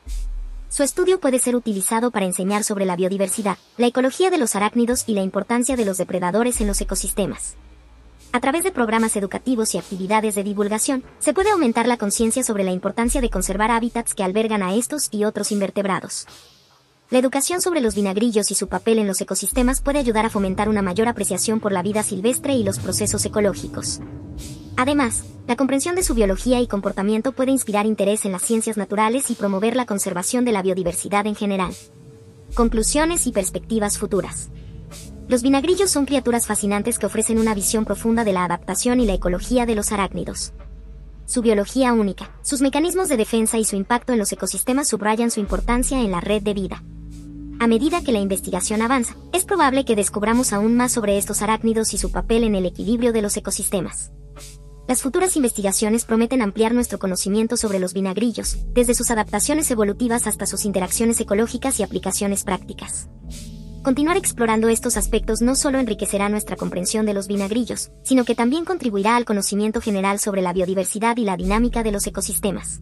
Su estudio puede ser utilizado para enseñar sobre la biodiversidad, la ecología de los arácnidos y la importancia de los depredadores en los ecosistemas. A través de programas educativos y actividades de divulgación, se puede aumentar la conciencia sobre la importancia de conservar hábitats que albergan a estos y otros invertebrados. La educación sobre los vinagrillos y su papel en los ecosistemas puede ayudar a fomentar una mayor apreciación por la vida silvestre y los procesos ecológicos. Además, la comprensión de su biología y comportamiento puede inspirar interés en las ciencias naturales y promover la conservación de la biodiversidad en general. Conclusiones y perspectivas futuras. Los vinagrillos son criaturas fascinantes que ofrecen una visión profunda de la adaptación y la ecología de los arácnidos. Su biología única, sus mecanismos de defensa y su impacto en los ecosistemas subrayan su importancia en la red de vida. A medida que la investigación avanza, es probable que descubramos aún más sobre estos arácnidos y su papel en el equilibrio de los ecosistemas. Las futuras investigaciones prometen ampliar nuestro conocimiento sobre los vinagrillos, desde sus adaptaciones evolutivas hasta sus interacciones ecológicas y aplicaciones prácticas. Continuar explorando estos aspectos no solo enriquecerá nuestra comprensión de los vinagrillos, sino que también contribuirá al conocimiento general sobre la biodiversidad y la dinámica de los ecosistemas.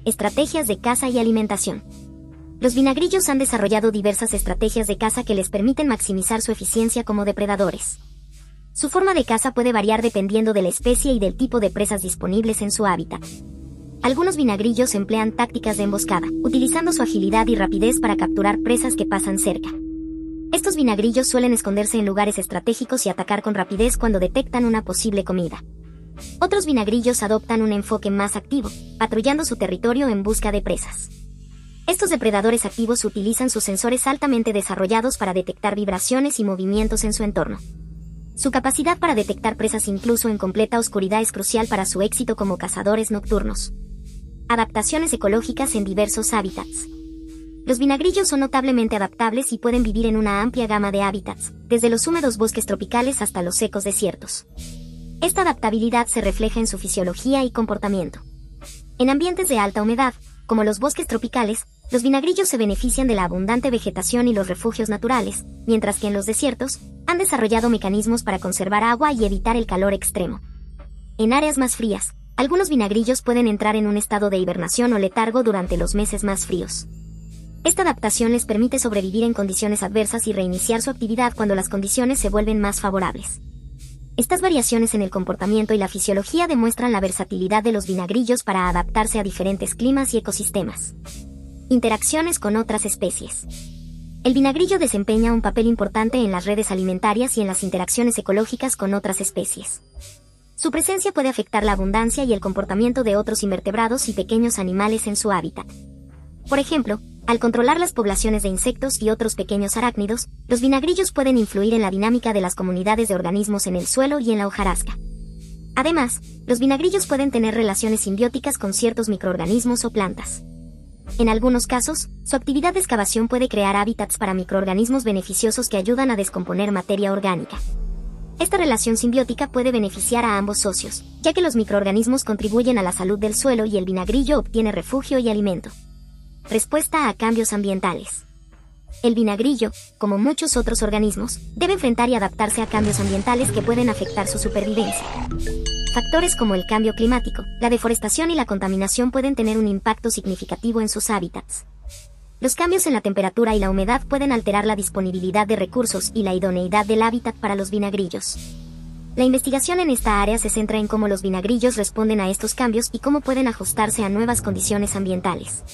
Estrategias de caza y alimentación. Los vinagrillos han desarrollado diversas estrategias de caza que les permiten maximizar su eficiencia como depredadores. Su forma de caza puede variar dependiendo de la especie y del tipo de presas disponibles en su hábitat. Algunos vinagrillos emplean tácticas de emboscada, utilizando su agilidad y rapidez para capturar presas que pasan cerca. Estos vinagrillos suelen esconderse en lugares estratégicos y atacar con rapidez cuando detectan una posible comida. Otros vinagrillos adoptan un enfoque más activo, patrullando su territorio en busca de presas. Estos depredadores activos utilizan sus sensores altamente desarrollados para detectar vibraciones y movimientos en su entorno. Su capacidad para detectar presas incluso en completa oscuridad es crucial para su éxito como cazadores nocturnos. Adaptaciones ecológicas en diversos hábitats. Los vinagrillos son notablemente adaptables y pueden vivir en una amplia gama de hábitats, desde los húmedos bosques tropicales hasta los secos desiertos. Esta adaptabilidad se refleja en su fisiología y comportamiento. En ambientes de alta humedad, como los bosques tropicales, los vinagrillos se benefician de la abundante vegetación y los refugios naturales, mientras que en los desiertos, han desarrollado mecanismos para conservar agua y evitar el calor extremo. En áreas más frías, algunos vinagrillos pueden entrar en un estado de hibernación o letargo durante los meses más fríos. Esta adaptación les permite sobrevivir en condiciones adversas y reiniciar su actividad cuando las condiciones se vuelven más favorables. Estas variaciones en el comportamiento y la fisiología demuestran la versatilidad de los vinagrillos para adaptarse a diferentes climas y ecosistemas. Interacciones con otras especies. El vinagrillo desempeña un papel importante en las redes alimentarias y en las interacciones ecológicas con otras especies. Su presencia puede afectar la abundancia y el comportamiento de otros invertebrados y pequeños animales en su hábitat. Por ejemplo, al controlar las poblaciones de insectos y otros pequeños arácnidos, los vinagrillos pueden influir en la dinámica de las comunidades de organismos en el suelo y en la hojarasca. Además, los vinagrillos pueden tener relaciones simbióticas con ciertos microorganismos o plantas. En algunos casos, su actividad de excavación puede crear hábitats para microorganismos beneficiosos que ayudan a descomponer materia orgánica. Esta relación simbiótica puede beneficiar a ambos socios, ya que los microorganismos contribuyen a la salud del suelo y el vinagrillo obtiene refugio y alimento. Respuesta a cambios ambientales. El vinagrillo, como muchos otros organismos, debe enfrentar y adaptarse a cambios ambientales que pueden afectar su supervivencia. Factores como el cambio climático, la deforestación y la contaminación pueden tener un impacto significativo en sus hábitats. Los cambios en la temperatura y la humedad pueden alterar la disponibilidad de recursos y la idoneidad del hábitat para los vinagrillos. La investigación en esta área se centra en cómo los vinagrillos responden a estos cambios y cómo pueden ajustarse a nuevas condiciones ambientales.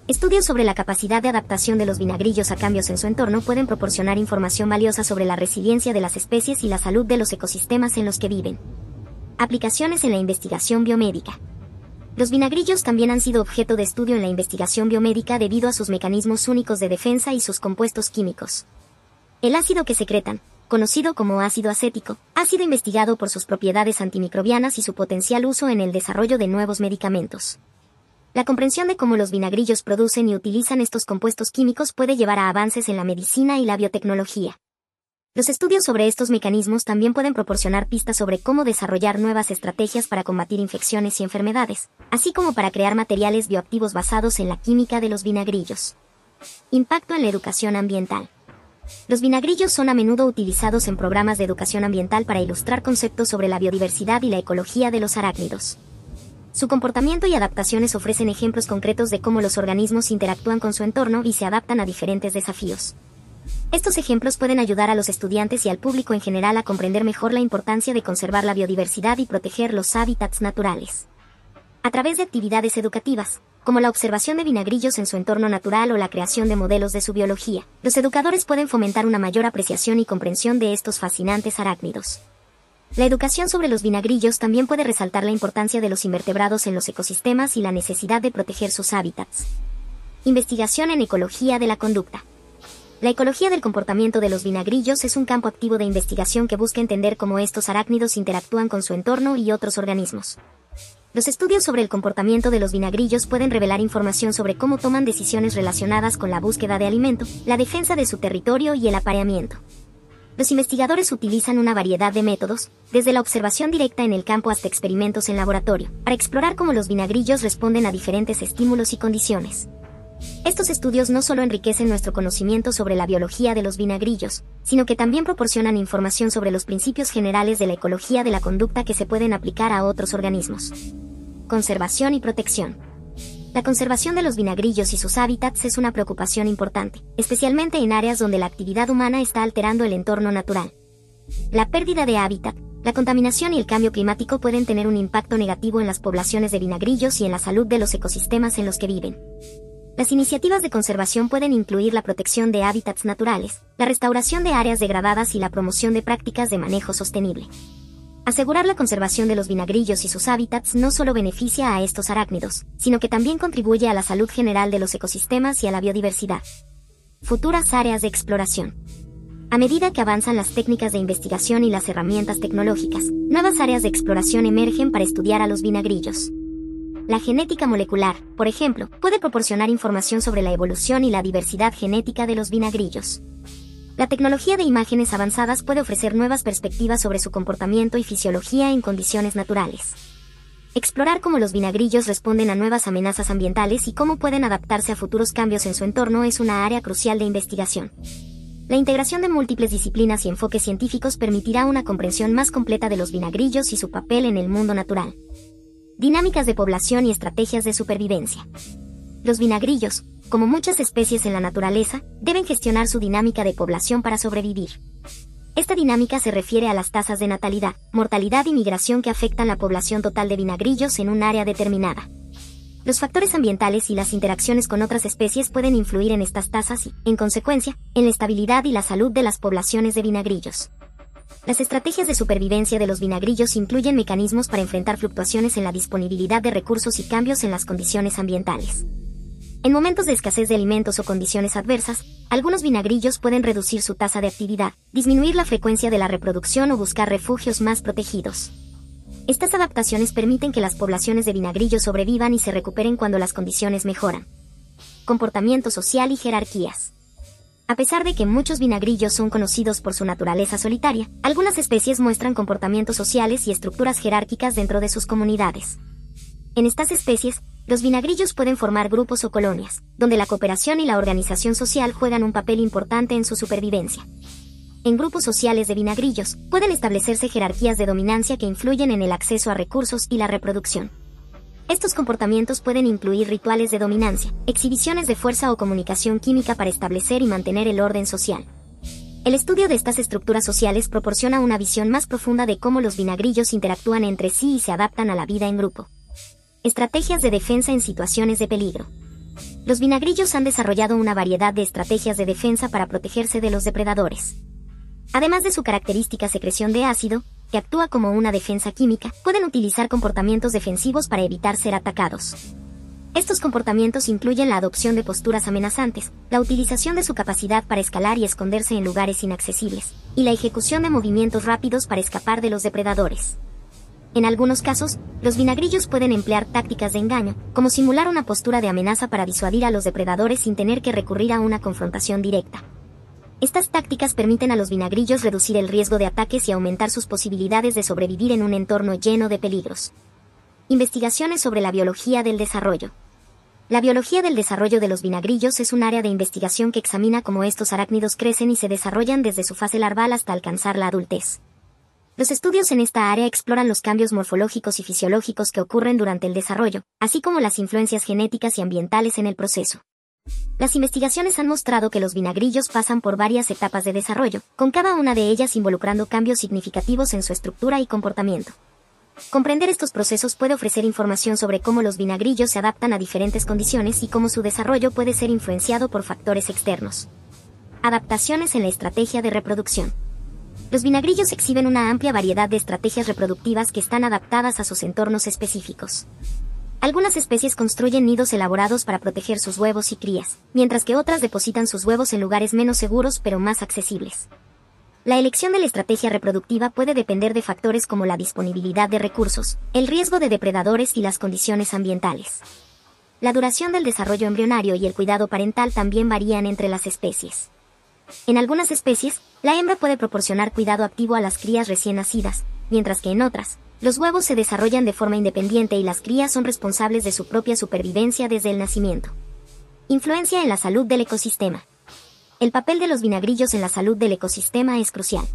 Estudios sobre la capacidad de adaptación de los vinagrillos a cambios en su entorno pueden proporcionar información valiosa sobre la resiliencia de las especies y la salud de los ecosistemas en los que viven. Aplicaciones en la investigación biomédica. Los vinagrillos también han sido objeto de estudio en la investigación biomédica debido a sus mecanismos únicos de defensa y sus compuestos químicos. El ácido que secretan, conocido como ácido acético, ha sido investigado por sus propiedades antimicrobianas y su potencial uso en el desarrollo de nuevos medicamentos. La comprensión de cómo los vinagrillos producen y utilizan estos compuestos químicos puede llevar a avances en la medicina y la biotecnología. Los estudios sobre estos mecanismos también pueden proporcionar pistas sobre cómo desarrollar nuevas estrategias para combatir infecciones y enfermedades, así como para crear materiales bioactivos basados en la química de los vinagrillos. Impacto en la educación ambiental. Los vinagrillos son a menudo utilizados en programas de educación ambiental para ilustrar conceptos sobre la biodiversidad y la ecología de los arácnidos. Su comportamiento y adaptaciones ofrecen ejemplos concretos de cómo los organismos interactúan con su entorno y se adaptan a diferentes desafíos. Estos ejemplos pueden ayudar a los estudiantes y al público en general a comprender mejor la importancia de conservar la biodiversidad y proteger los hábitats naturales. A través de actividades educativas, como la observación de vinagrillos en su entorno natural o la creación de modelos de su biología, los educadores pueden fomentar una mayor apreciación y comprensión de estos fascinantes arácnidos. La educación sobre los vinagrillos también puede resaltar la importancia de los invertebrados en los ecosistemas y la necesidad de proteger sus hábitats. Investigación en ecología de la conducta. La ecología del comportamiento de los vinagrillos es un campo activo de investigación que busca entender cómo estos arácnidos interactúan con su entorno y otros organismos. Los estudios sobre el comportamiento de los vinagrillos pueden revelar información sobre cómo toman decisiones relacionadas con la búsqueda de alimento, la defensa de su territorio y el apareamiento. Los investigadores utilizan una variedad de métodos, desde la observación directa en el campo hasta experimentos en laboratorio, para explorar cómo los vinagrillos responden a diferentes estímulos y condiciones. Estos estudios no solo enriquecen nuestro conocimiento sobre la biología de los vinagrillos, sino que también proporcionan información sobre los principios generales de la ecología de la conducta que se pueden aplicar a otros organismos. Conservación y protección. La conservación de los vinagrillos y sus hábitats es una preocupación importante, especialmente en áreas donde la actividad humana está alterando el entorno natural. La pérdida de hábitat, la contaminación y el cambio climático pueden tener un impacto negativo en las poblaciones de vinagrillos y en la salud de los ecosistemas en los que viven. Las iniciativas de conservación pueden incluir la protección de hábitats naturales, la restauración de áreas degradadas y la promoción de prácticas de manejo sostenible. Asegurar la conservación de los vinagrillos y sus hábitats no solo beneficia a estos arácnidos, sino que también contribuye a la salud general de los ecosistemas y a la biodiversidad. Futuras áreas de exploración. A medida que avanzan las técnicas de investigación y las herramientas tecnológicas, nuevas áreas de exploración emergen para estudiar a los vinagrillos. La genética molecular, por ejemplo, puede proporcionar información sobre la evolución y la diversidad genética de los vinagrillos. La tecnología de imágenes avanzadas puede ofrecer nuevas perspectivas sobre su comportamiento y fisiología en condiciones naturales. Explorar cómo los vinagrillos responden a nuevas amenazas ambientales y cómo pueden adaptarse a futuros cambios en su entorno es una área crucial de investigación. La integración de múltiples disciplinas y enfoques científicos permitirá una comprensión más completa de los vinagrillos y su papel en el mundo natural. Dinámicas de población y estrategias de supervivencia. Los vinagrillos, como muchas especies en la naturaleza, deben gestionar su dinámica de población para sobrevivir. Esta dinámica se refiere a las tasas de natalidad, mortalidad y migración que afectan la población total de vinagrillos en un área determinada. Los factores ambientales y las interacciones con otras especies pueden influir en estas tasas y, en consecuencia, en la estabilidad y la salud de las poblaciones de vinagrillos. Las estrategias de supervivencia de los vinagrillos incluyen mecanismos para enfrentar fluctuaciones en la disponibilidad de recursos y cambios en las condiciones ambientales. En momentos de escasez de alimentos o condiciones adversas, algunos vinagrillos pueden reducir su tasa de actividad, disminuir la frecuencia de la reproducción o buscar refugios más protegidos. Estas adaptaciones permiten que las poblaciones de vinagrillos sobrevivan y se recuperen cuando las condiciones mejoran. Comportamiento social y jerarquías. A pesar de que muchos vinagrillos son conocidos por su naturaleza solitaria, algunas especies muestran comportamientos sociales y estructuras jerárquicas dentro de sus comunidades. En estas especies, los vinagrillos pueden formar grupos o colonias, donde la cooperación y la organización social juegan un papel importante en su supervivencia. En grupos sociales de vinagrillos, pueden establecerse jerarquías de dominancia que influyen en el acceso a recursos y la reproducción. Estos comportamientos pueden incluir rituales de dominancia, exhibiciones de fuerza o comunicación química para establecer y mantener el orden social. El estudio de estas estructuras sociales proporciona una visión más profunda de cómo los vinagrillos interactúan entre sí y se adaptan a la vida en grupo. Estrategias de defensa en situaciones de peligro. Los vinagrillos han desarrollado una variedad de estrategias de defensa para protegerse de los depredadores. Además de su característica secreción de ácido, que actúa como una defensa química, pueden utilizar comportamientos defensivos para evitar ser atacados. Estos comportamientos incluyen la adopción de posturas amenazantes, la utilización de su capacidad para escalar y esconderse en lugares inaccesibles, y la ejecución de movimientos rápidos para escapar de los depredadores. En algunos casos, los vinagrillos pueden emplear tácticas de engaño, como simular una postura de amenaza para disuadir a los depredadores sin tener que recurrir a una confrontación directa. Estas tácticas permiten a los vinagrillos reducir el riesgo de ataques y aumentar sus posibilidades de sobrevivir en un entorno lleno de peligros. Investigaciones sobre la biología del desarrollo. La biología del desarrollo de los vinagrillos es un área de investigación que examina cómo estos arácnidos crecen y se desarrollan desde su fase larval hasta alcanzar la adultez. Los estudios en esta área exploran los cambios morfológicos y fisiológicos que ocurren durante el desarrollo, así como las influencias genéticas y ambientales en el proceso. Las investigaciones han mostrado que los vinagrillos pasan por varias etapas de desarrollo, con cada una de ellas involucrando cambios significativos en su estructura y comportamiento. Comprender estos procesos puede ofrecer información sobre cómo los vinagrillos se adaptan a diferentes condiciones y cómo su desarrollo puede ser influenciado por factores externos. Adaptaciones en la estrategia de reproducción. Los vinagrillos exhiben una amplia variedad de estrategias reproductivas que están adaptadas a sus entornos específicos. Algunas especies construyen nidos elaborados para proteger sus huevos y crías, mientras que otras depositan sus huevos en lugares menos seguros pero más accesibles. La elección de la estrategia reproductiva puede depender de factores como la disponibilidad de recursos, el riesgo de depredadores y las condiciones ambientales. La duración del desarrollo embrionario y el cuidado parental también varían entre las especies. En algunas especies, la hembra puede proporcionar cuidado activo a las crías recién nacidas, mientras que en otras, los huevos se desarrollan de forma independiente y las crías son responsables de su propia supervivencia desde el nacimiento. Influencia en la salud del ecosistema. El papel de los vinagrillos en la salud del ecosistema es crucial.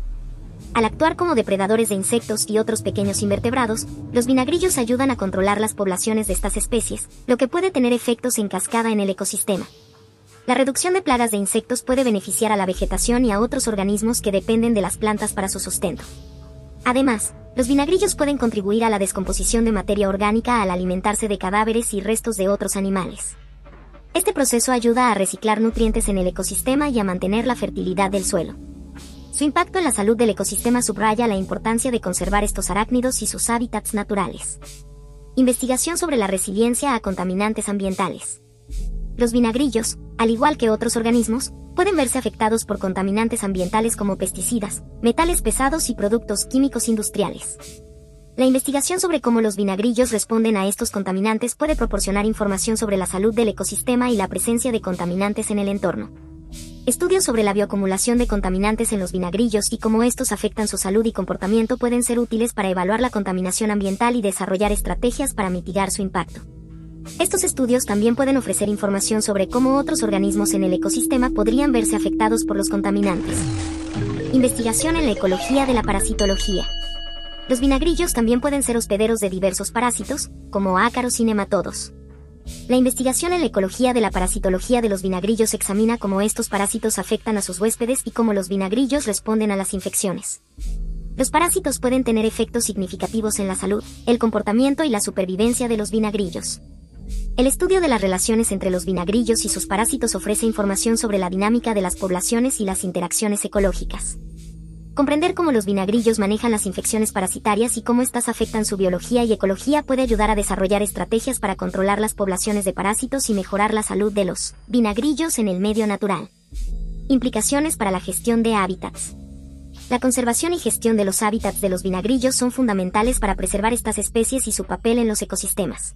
Al actuar como depredadores de insectos y otros pequeños invertebrados, los vinagrillos ayudan a controlar las poblaciones de estas especies, lo que puede tener efectos en cascada en el ecosistema. La reducción de plagas de insectos puede beneficiar a la vegetación y a otros organismos que dependen de las plantas para su sustento. Además, los vinagrillos pueden contribuir a la descomposición de materia orgánica al alimentarse de cadáveres y restos de otros animales. Este proceso ayuda a reciclar nutrientes en el ecosistema y a mantener la fertilidad del suelo. Su impacto en la salud del ecosistema subraya la importancia de conservar estos arácnidos y sus hábitats naturales. Investigación sobre la resiliencia a contaminantes ambientales. Los vinagrillos, al igual que otros organismos, pueden verse afectados por contaminantes ambientales como pesticidas, metales pesados y productos químicos industriales. La investigación sobre cómo los vinagrillos responden a estos contaminantes puede proporcionar información sobre la salud del ecosistema y la presencia de contaminantes en el entorno. Estudios sobre la bioacumulación de contaminantes en los vinagrillos y cómo estos afectan su salud y comportamiento pueden ser útiles para evaluar la contaminación ambiental y desarrollar estrategias para mitigar su impacto. Estos estudios también pueden ofrecer información sobre cómo otros organismos en el ecosistema podrían verse afectados por los contaminantes. Investigación en la ecología de la parasitología. Los vinagrillos también pueden ser hospederos de diversos parásitos, como ácaros y nematodos. La investigación en la ecología de la parasitología de los vinagrillos examina cómo estos parásitos afectan a sus huéspedes y cómo los vinagrillos responden a las infecciones. Los parásitos pueden tener efectos significativos en la salud, el comportamiento y la supervivencia de los vinagrillos. El estudio de las relaciones entre los vinagrillos y sus parásitos ofrece información sobre la dinámica de las poblaciones y las interacciones ecológicas. Comprender cómo los vinagrillos manejan las infecciones parasitarias y cómo éstas afectan su biología y ecología puede ayudar a desarrollar estrategias para controlar las poblaciones de parásitos y mejorar la salud de los vinagrillos en el medio natural. Implicaciones para la gestión de hábitats. La conservación y gestión de los hábitats de los vinagrillos son fundamentales para preservar estas especies y su papel en los ecosistemas.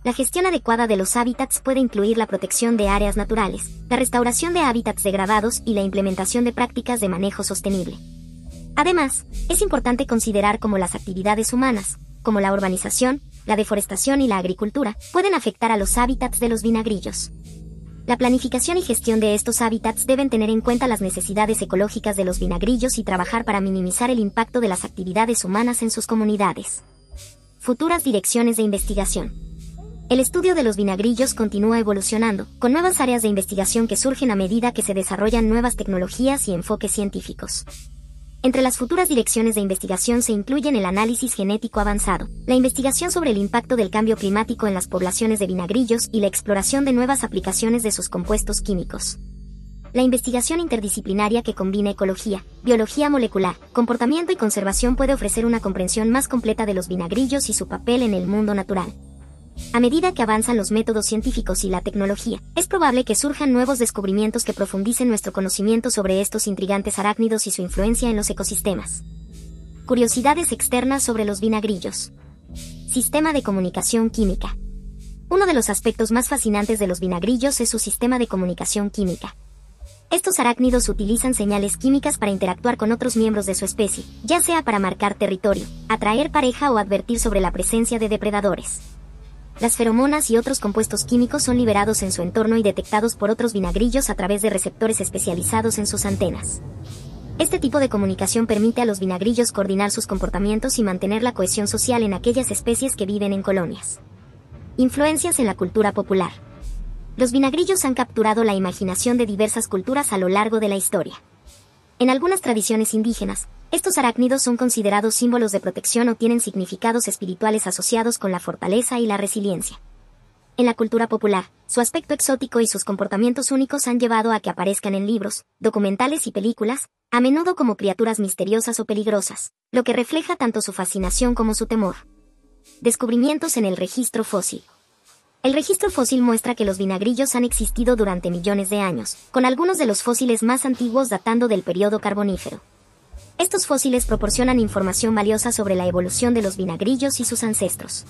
La gestión adecuada de los hábitats puede incluir la protección de áreas naturales, la restauración de hábitats degradados y la implementación de prácticas de manejo sostenible. Además, es importante considerar cómo las actividades humanas, como la urbanización, la deforestación y la agricultura, pueden afectar a los hábitats de los vinagrillos. La planificación y gestión de estos hábitats deben tener en cuenta las necesidades ecológicas de los vinagrillos y trabajar para minimizar el impacto de las actividades humanas en sus comunidades. Futuras direcciones de investigación. El estudio de los vinagrillos continúa evolucionando, con nuevas áreas de investigación que surgen a medida que se desarrollan nuevas tecnologías y enfoques científicos. Entre las futuras direcciones de investigación se incluyen el análisis genético avanzado, la investigación sobre el impacto del cambio climático en las poblaciones de vinagrillos y la exploración de nuevas aplicaciones de sus compuestos químicos. La investigación interdisciplinaria que combina ecología, biología molecular, comportamiento y conservación puede ofrecer una comprensión más completa de los vinagrillos y su papel en el mundo natural. A medida que avanzan los métodos científicos y la tecnología, es probable que surjan nuevos descubrimientos que profundicen nuestro conocimiento sobre estos intrigantes arácnidos y su influencia en los ecosistemas. Curiosidades externas sobre los vinagrillos. Sistema de comunicación química. Uno de los aspectos más fascinantes de los vinagrillos es su sistema de comunicación química. Estos arácnidos utilizan señales químicas para interactuar con otros miembros de su especie, ya sea para marcar territorio, atraer pareja o advertir sobre la presencia de depredadores. Las feromonas y otros compuestos químicos son liberados en su entorno y detectados por otros vinagrillos a través de receptores especializados en sus antenas. Este tipo de comunicación permite a los vinagrillos coordinar sus comportamientos y mantener la cohesión social en aquellas especies que viven en colonias. Influencias en la cultura popular. Los vinagrillos han capturado la imaginación de diversas culturas a lo largo de la historia. En algunas tradiciones indígenas, estos arácnidos son considerados símbolos de protección o tienen significados espirituales asociados con la fortaleza y la resiliencia. En la cultura popular, su aspecto exótico y sus comportamientos únicos han llevado a que aparezcan en libros, documentales y películas, a menudo como criaturas misteriosas o peligrosas, lo que refleja tanto su fascinación como su temor. Descubrimientos en el registro fósil. El registro fósil muestra que los vinagrillos han existido durante millones de años, con algunos de los fósiles más antiguos datando del período carbonífero. Estos fósiles proporcionan información valiosa sobre la evolución de los vinagrillos y sus ancestros.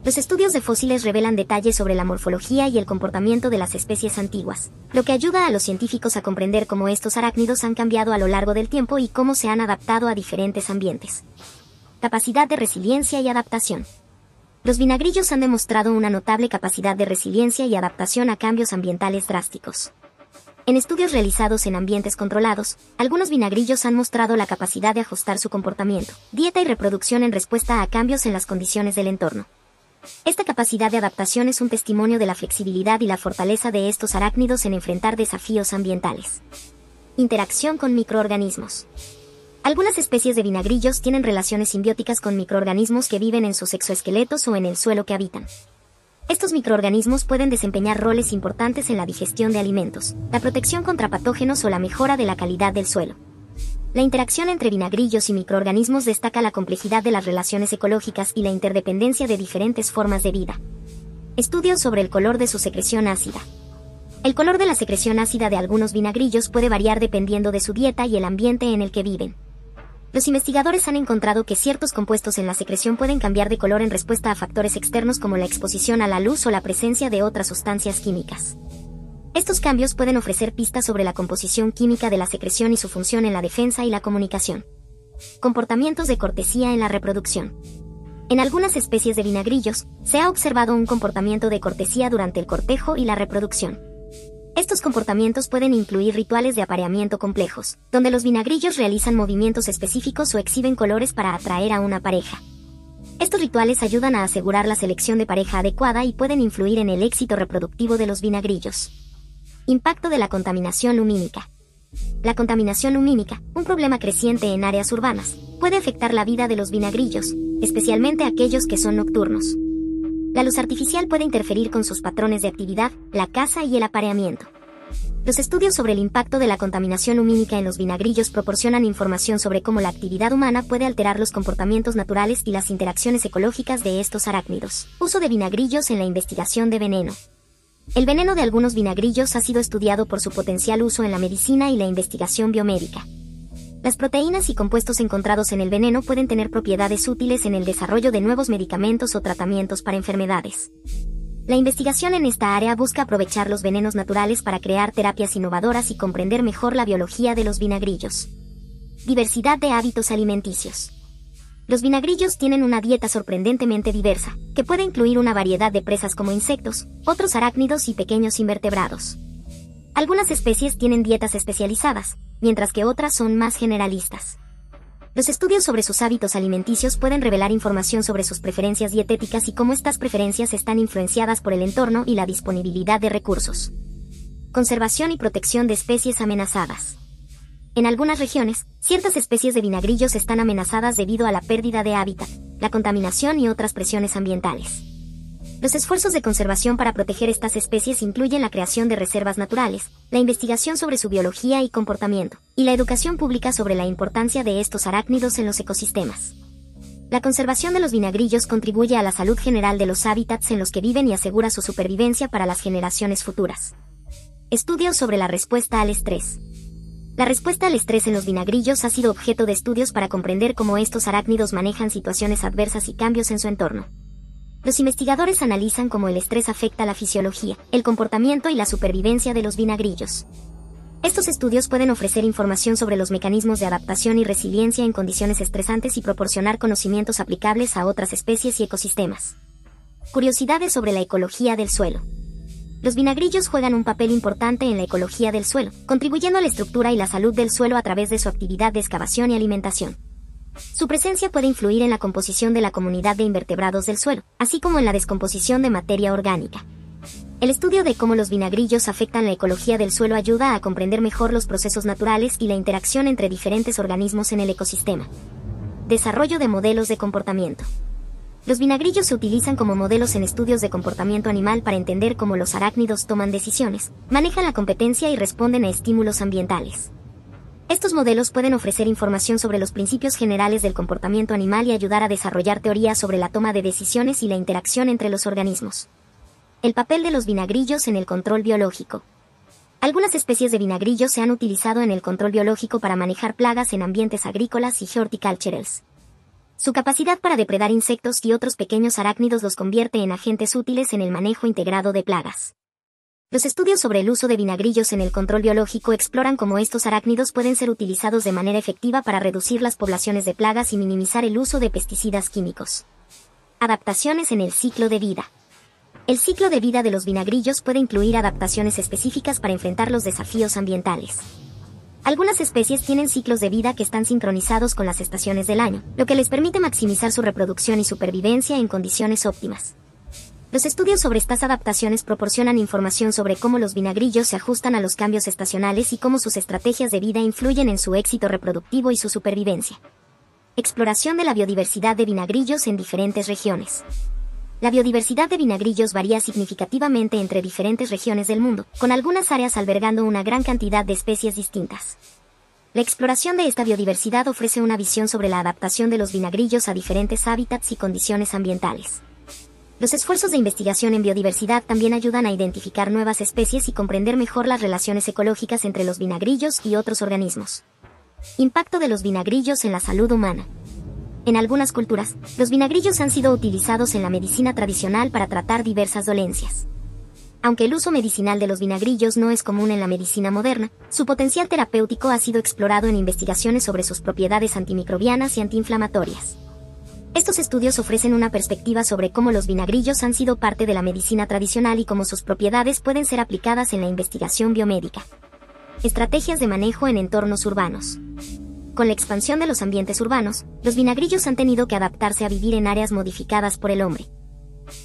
Los estudios de fósiles revelan detalles sobre la morfología y el comportamiento de las especies antiguas, lo que ayuda a los científicos a comprender cómo estos arácnidos han cambiado a lo largo del tiempo y cómo se han adaptado a diferentes ambientes. Capacidad de resiliencia y adaptación. Los vinagrillos han demostrado una notable capacidad de resiliencia y adaptación a cambios ambientales drásticos. En estudios realizados en ambientes controlados, algunos vinagrillos han mostrado la capacidad de ajustar su comportamiento, dieta y reproducción en respuesta a cambios en las condiciones del entorno. Esta capacidad de adaptación es un testimonio de la flexibilidad y la fortaleza de estos arácnidos en enfrentar desafíos ambientales. Interacción con microorganismos. Algunas especies de vinagrillos tienen relaciones simbióticas con microorganismos que viven en sus exoesqueletos o en el suelo que habitan. Estos microorganismos pueden desempeñar roles importantes en la digestión de alimentos, la protección contra patógenos o la mejora de la calidad del suelo. La interacción entre vinagrillos y microorganismos destaca la complejidad de las relaciones ecológicas y la interdependencia de diferentes formas de vida. Estudios sobre el color de su secreción ácida. El color de la secreción ácida de algunos vinagrillos puede variar dependiendo de su dieta y el ambiente en el que viven. Los investigadores han encontrado que ciertos compuestos en la secreción pueden cambiar de color en respuesta a factores externos como la exposición a la luz o la presencia de otras sustancias químicas. Estos cambios pueden ofrecer pistas sobre la composición química de la secreción y su función en la defensa y la comunicación. Comportamientos de cortesía en la reproducción. En algunas especies de vinagrillos, se ha observado un comportamiento de cortesía durante el cortejo y la reproducción. Estos comportamientos pueden incluir rituales de apareamiento complejos, donde los vinagrillos realizan movimientos específicos o exhiben colores para atraer a una pareja. Estos rituales ayudan a asegurar la selección de pareja adecuada y pueden influir en el éxito reproductivo de los vinagrillos. Impacto de la contaminación lumínica. La contaminación lumínica, un problema creciente en áreas urbanas, puede afectar la vida de los vinagrillos, especialmente aquellos que son nocturnos. La luz artificial puede interferir con sus patrones de actividad, la caza y el apareamiento. Los estudios sobre el impacto de la contaminación lumínica en los vinagrillos proporcionan información sobre cómo la actividad humana puede alterar los comportamientos naturales y las interacciones ecológicas de estos arácnidos. Uso de vinagrillos en la investigación de veneno. El veneno de algunos vinagrillos ha sido estudiado por su potencial uso en la medicina y la investigación biomédica. Las proteínas y compuestos encontrados en el veneno pueden tener propiedades útiles en el desarrollo de nuevos medicamentos o tratamientos para enfermedades. La investigación en esta área busca aprovechar los venenos naturales para crear terapias innovadoras y comprender mejor la biología de los vinagrillos. Diversidad de hábitos alimenticios. Los vinagrillos tienen una dieta sorprendentemente diversa, que puede incluir una variedad de presas como insectos, otros arácnidos y pequeños invertebrados. Algunas especies tienen dietas especializadas, mientras que otras son más generalistas. Los estudios sobre sus hábitos alimenticios pueden revelar información sobre sus preferencias dietéticas y cómo estas preferencias están influenciadas por el entorno y la disponibilidad de recursos. Conservación y protección de especies amenazadas. En algunas regiones, ciertas especies de vinagrillos están amenazadas debido a la pérdida de hábitat, la contaminación y otras presiones ambientales. Los esfuerzos de conservación para proteger estas especies incluyen la creación de reservas naturales, la investigación sobre su biología y comportamiento, y la educación pública sobre la importancia de estos arácnidos en los ecosistemas. La conservación de los vinagrillos contribuye a la salud general de los hábitats en los que viven y asegura su supervivencia para las generaciones futuras. Estudios sobre la respuesta al estrés. La respuesta al estrés en los vinagrillos ha sido objeto de estudios para comprender cómo estos arácnidos manejan situaciones adversas y cambios en su entorno. Los investigadores analizan cómo el estrés afecta la fisiología, el comportamiento y la supervivencia de los vinagrillos. Estos estudios pueden ofrecer información sobre los mecanismos de adaptación y resiliencia en condiciones estresantes y proporcionar conocimientos aplicables a otras especies y ecosistemas. Curiosidades sobre la ecología del suelo. Los vinagrillos juegan un papel importante en la ecología del suelo, contribuyendo a la estructura y la salud del suelo a través de su actividad de excavación y alimentación. Su presencia puede influir en la composición de la comunidad de invertebrados del suelo, así como en la descomposición de materia orgánica. El estudio de cómo los vinagrillos afectan la ecología del suelo ayuda a comprender mejor los procesos naturales y la interacción entre diferentes organismos en el ecosistema. Desarrollo de modelos de comportamiento. Los vinagrillos se utilizan como modelos en estudios de comportamiento animal para entender cómo los arácnidos toman decisiones, manejan la competencia y responden a estímulos ambientales. Estos modelos pueden ofrecer información sobre los principios generales del comportamiento animal y ayudar a desarrollar teorías sobre la toma de decisiones y la interacción entre los organismos. El papel de los vinagrillos en el control biológico. Algunas especies de vinagrillos se han utilizado en el control biológico para manejar plagas en ambientes agrícolas y horticulturales. Su capacidad para depredar insectos y otros pequeños arácnidos los convierte en agentes útiles en el manejo integrado de plagas. Los estudios sobre el uso de vinagrillos en el control biológico exploran cómo estos arácnidos pueden ser utilizados de manera efectiva para reducir las poblaciones de plagas y minimizar el uso de pesticidas químicos. Adaptaciones en el ciclo de vida. El ciclo de vida de los vinagrillos puede incluir adaptaciones específicas para enfrentar los desafíos ambientales. Algunas especies tienen ciclos de vida que están sincronizados con las estaciones del año, lo que les permite maximizar su reproducción y supervivencia en condiciones óptimas. Los estudios sobre estas adaptaciones proporcionan información sobre cómo los vinagrillos se ajustan a los cambios estacionales y cómo sus estrategias de vida influyen en su éxito reproductivo y su supervivencia. Exploración de la biodiversidad de vinagrillos en diferentes regiones. La biodiversidad de vinagrillos varía significativamente entre diferentes regiones del mundo, con algunas áreas albergando una gran cantidad de especies distintas. La exploración de esta biodiversidad ofrece una visión sobre la adaptación de los vinagrillos a diferentes hábitats y condiciones ambientales. Los esfuerzos de investigación en biodiversidad también ayudan a identificar nuevas especies y comprender mejor las relaciones ecológicas entre los vinagrillos y otros organismos. Impacto de los vinagrillos en la salud humana. En algunas culturas, los vinagrillos han sido utilizados en la medicina tradicional para tratar diversas dolencias. Aunque el uso medicinal de los vinagrillos no es común en la medicina moderna, su potencial terapéutico ha sido explorado en investigaciones sobre sus propiedades antimicrobianas y antiinflamatorias. Estos estudios ofrecen una perspectiva sobre cómo los vinagrillos han sido parte de la medicina tradicional y cómo sus propiedades pueden ser aplicadas en la investigación biomédica. Estrategias de manejo en entornos urbanos. Con la expansión de los ambientes urbanos, los vinagrillos han tenido que adaptarse a vivir en áreas modificadas por el hombre.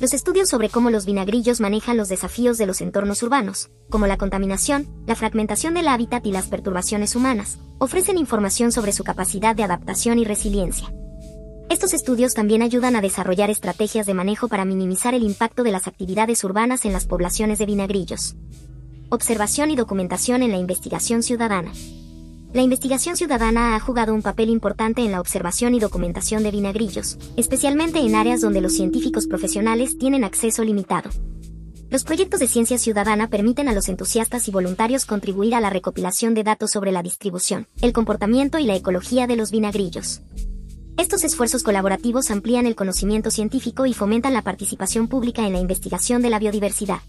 Los estudios sobre cómo los vinagrillos manejan los desafíos de los entornos urbanos, como la contaminación, la fragmentación del hábitat y las perturbaciones humanas, ofrecen información sobre su capacidad de adaptación y resiliencia. Estos estudios también ayudan a desarrollar estrategias de manejo para minimizar el impacto de las actividades urbanas en las poblaciones de vinagrillos. Observación y documentación en la investigación ciudadana. La investigación ciudadana ha jugado un papel importante en la observación y documentación de vinagrillos, especialmente en áreas donde los científicos profesionales tienen acceso limitado. Los proyectos de ciencia ciudadana permiten a los entusiastas y voluntarios contribuir a la recopilación de datos sobre la distribución, el comportamiento y la ecología de los vinagrillos. Estos esfuerzos colaborativos amplían el conocimiento científico y fomentan la participación pública en la investigación de la biodiversidad.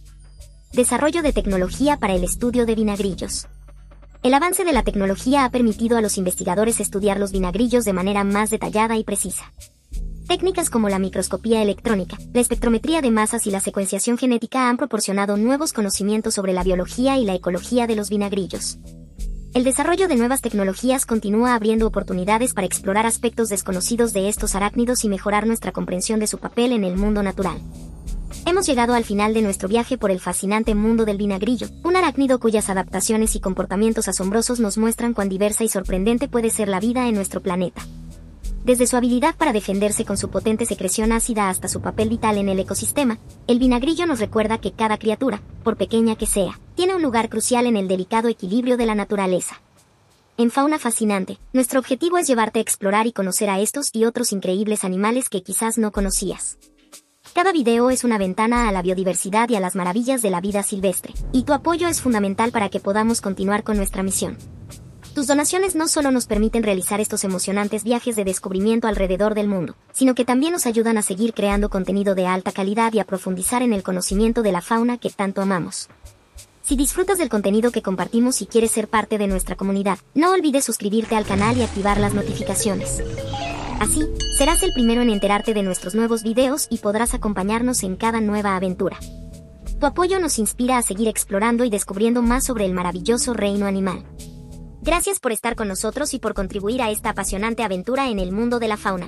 Desarrollo de tecnología para el estudio de vinagrillos. El avance de la tecnología ha permitido a los investigadores estudiar los vinagrillos de manera más detallada y precisa. Técnicas como la microscopía electrónica, la espectrometría de masas y la secuenciación genética han proporcionado nuevos conocimientos sobre la biología y la ecología de los vinagrillos. El desarrollo de nuevas tecnologías continúa abriendo oportunidades para explorar aspectos desconocidos de estos arácnidos y mejorar nuestra comprensión de su papel en el mundo natural. Hemos llegado al final de nuestro viaje por el fascinante mundo del vinagrillo, un arácnido cuyas adaptaciones y comportamientos asombrosos nos muestran cuán diversa y sorprendente puede ser la vida en nuestro planeta. Desde su habilidad para defenderse con su potente secreción ácida hasta su papel vital en el ecosistema, el vinagrillo nos recuerda que cada criatura, por pequeña que sea, tiene un lugar crucial en el delicado equilibrio de la naturaleza. En Fauna Fascinante, nuestro objetivo es llevarte a explorar y conocer a estos y otros increíbles animales que quizás no conocías. Cada video es una ventana a la biodiversidad y a las maravillas de la vida silvestre, y tu apoyo es fundamental para que podamos continuar con nuestra misión. Tus donaciones no solo nos permiten realizar estos emocionantes viajes de descubrimiento alrededor del mundo, sino que también nos ayudan a seguir creando contenido de alta calidad y a profundizar en el conocimiento de la fauna que tanto amamos. Si disfrutas del contenido que compartimos y quieres ser parte de nuestra comunidad, no olvides suscribirte al canal y activar las notificaciones. Así, serás el primero en enterarte de nuestros nuevos videos y podrás acompañarnos en cada nueva aventura. Tu apoyo nos inspira a seguir explorando y descubriendo más sobre el maravilloso reino animal. Gracias por estar con nosotros y por contribuir a esta apasionante aventura en el mundo de la fauna.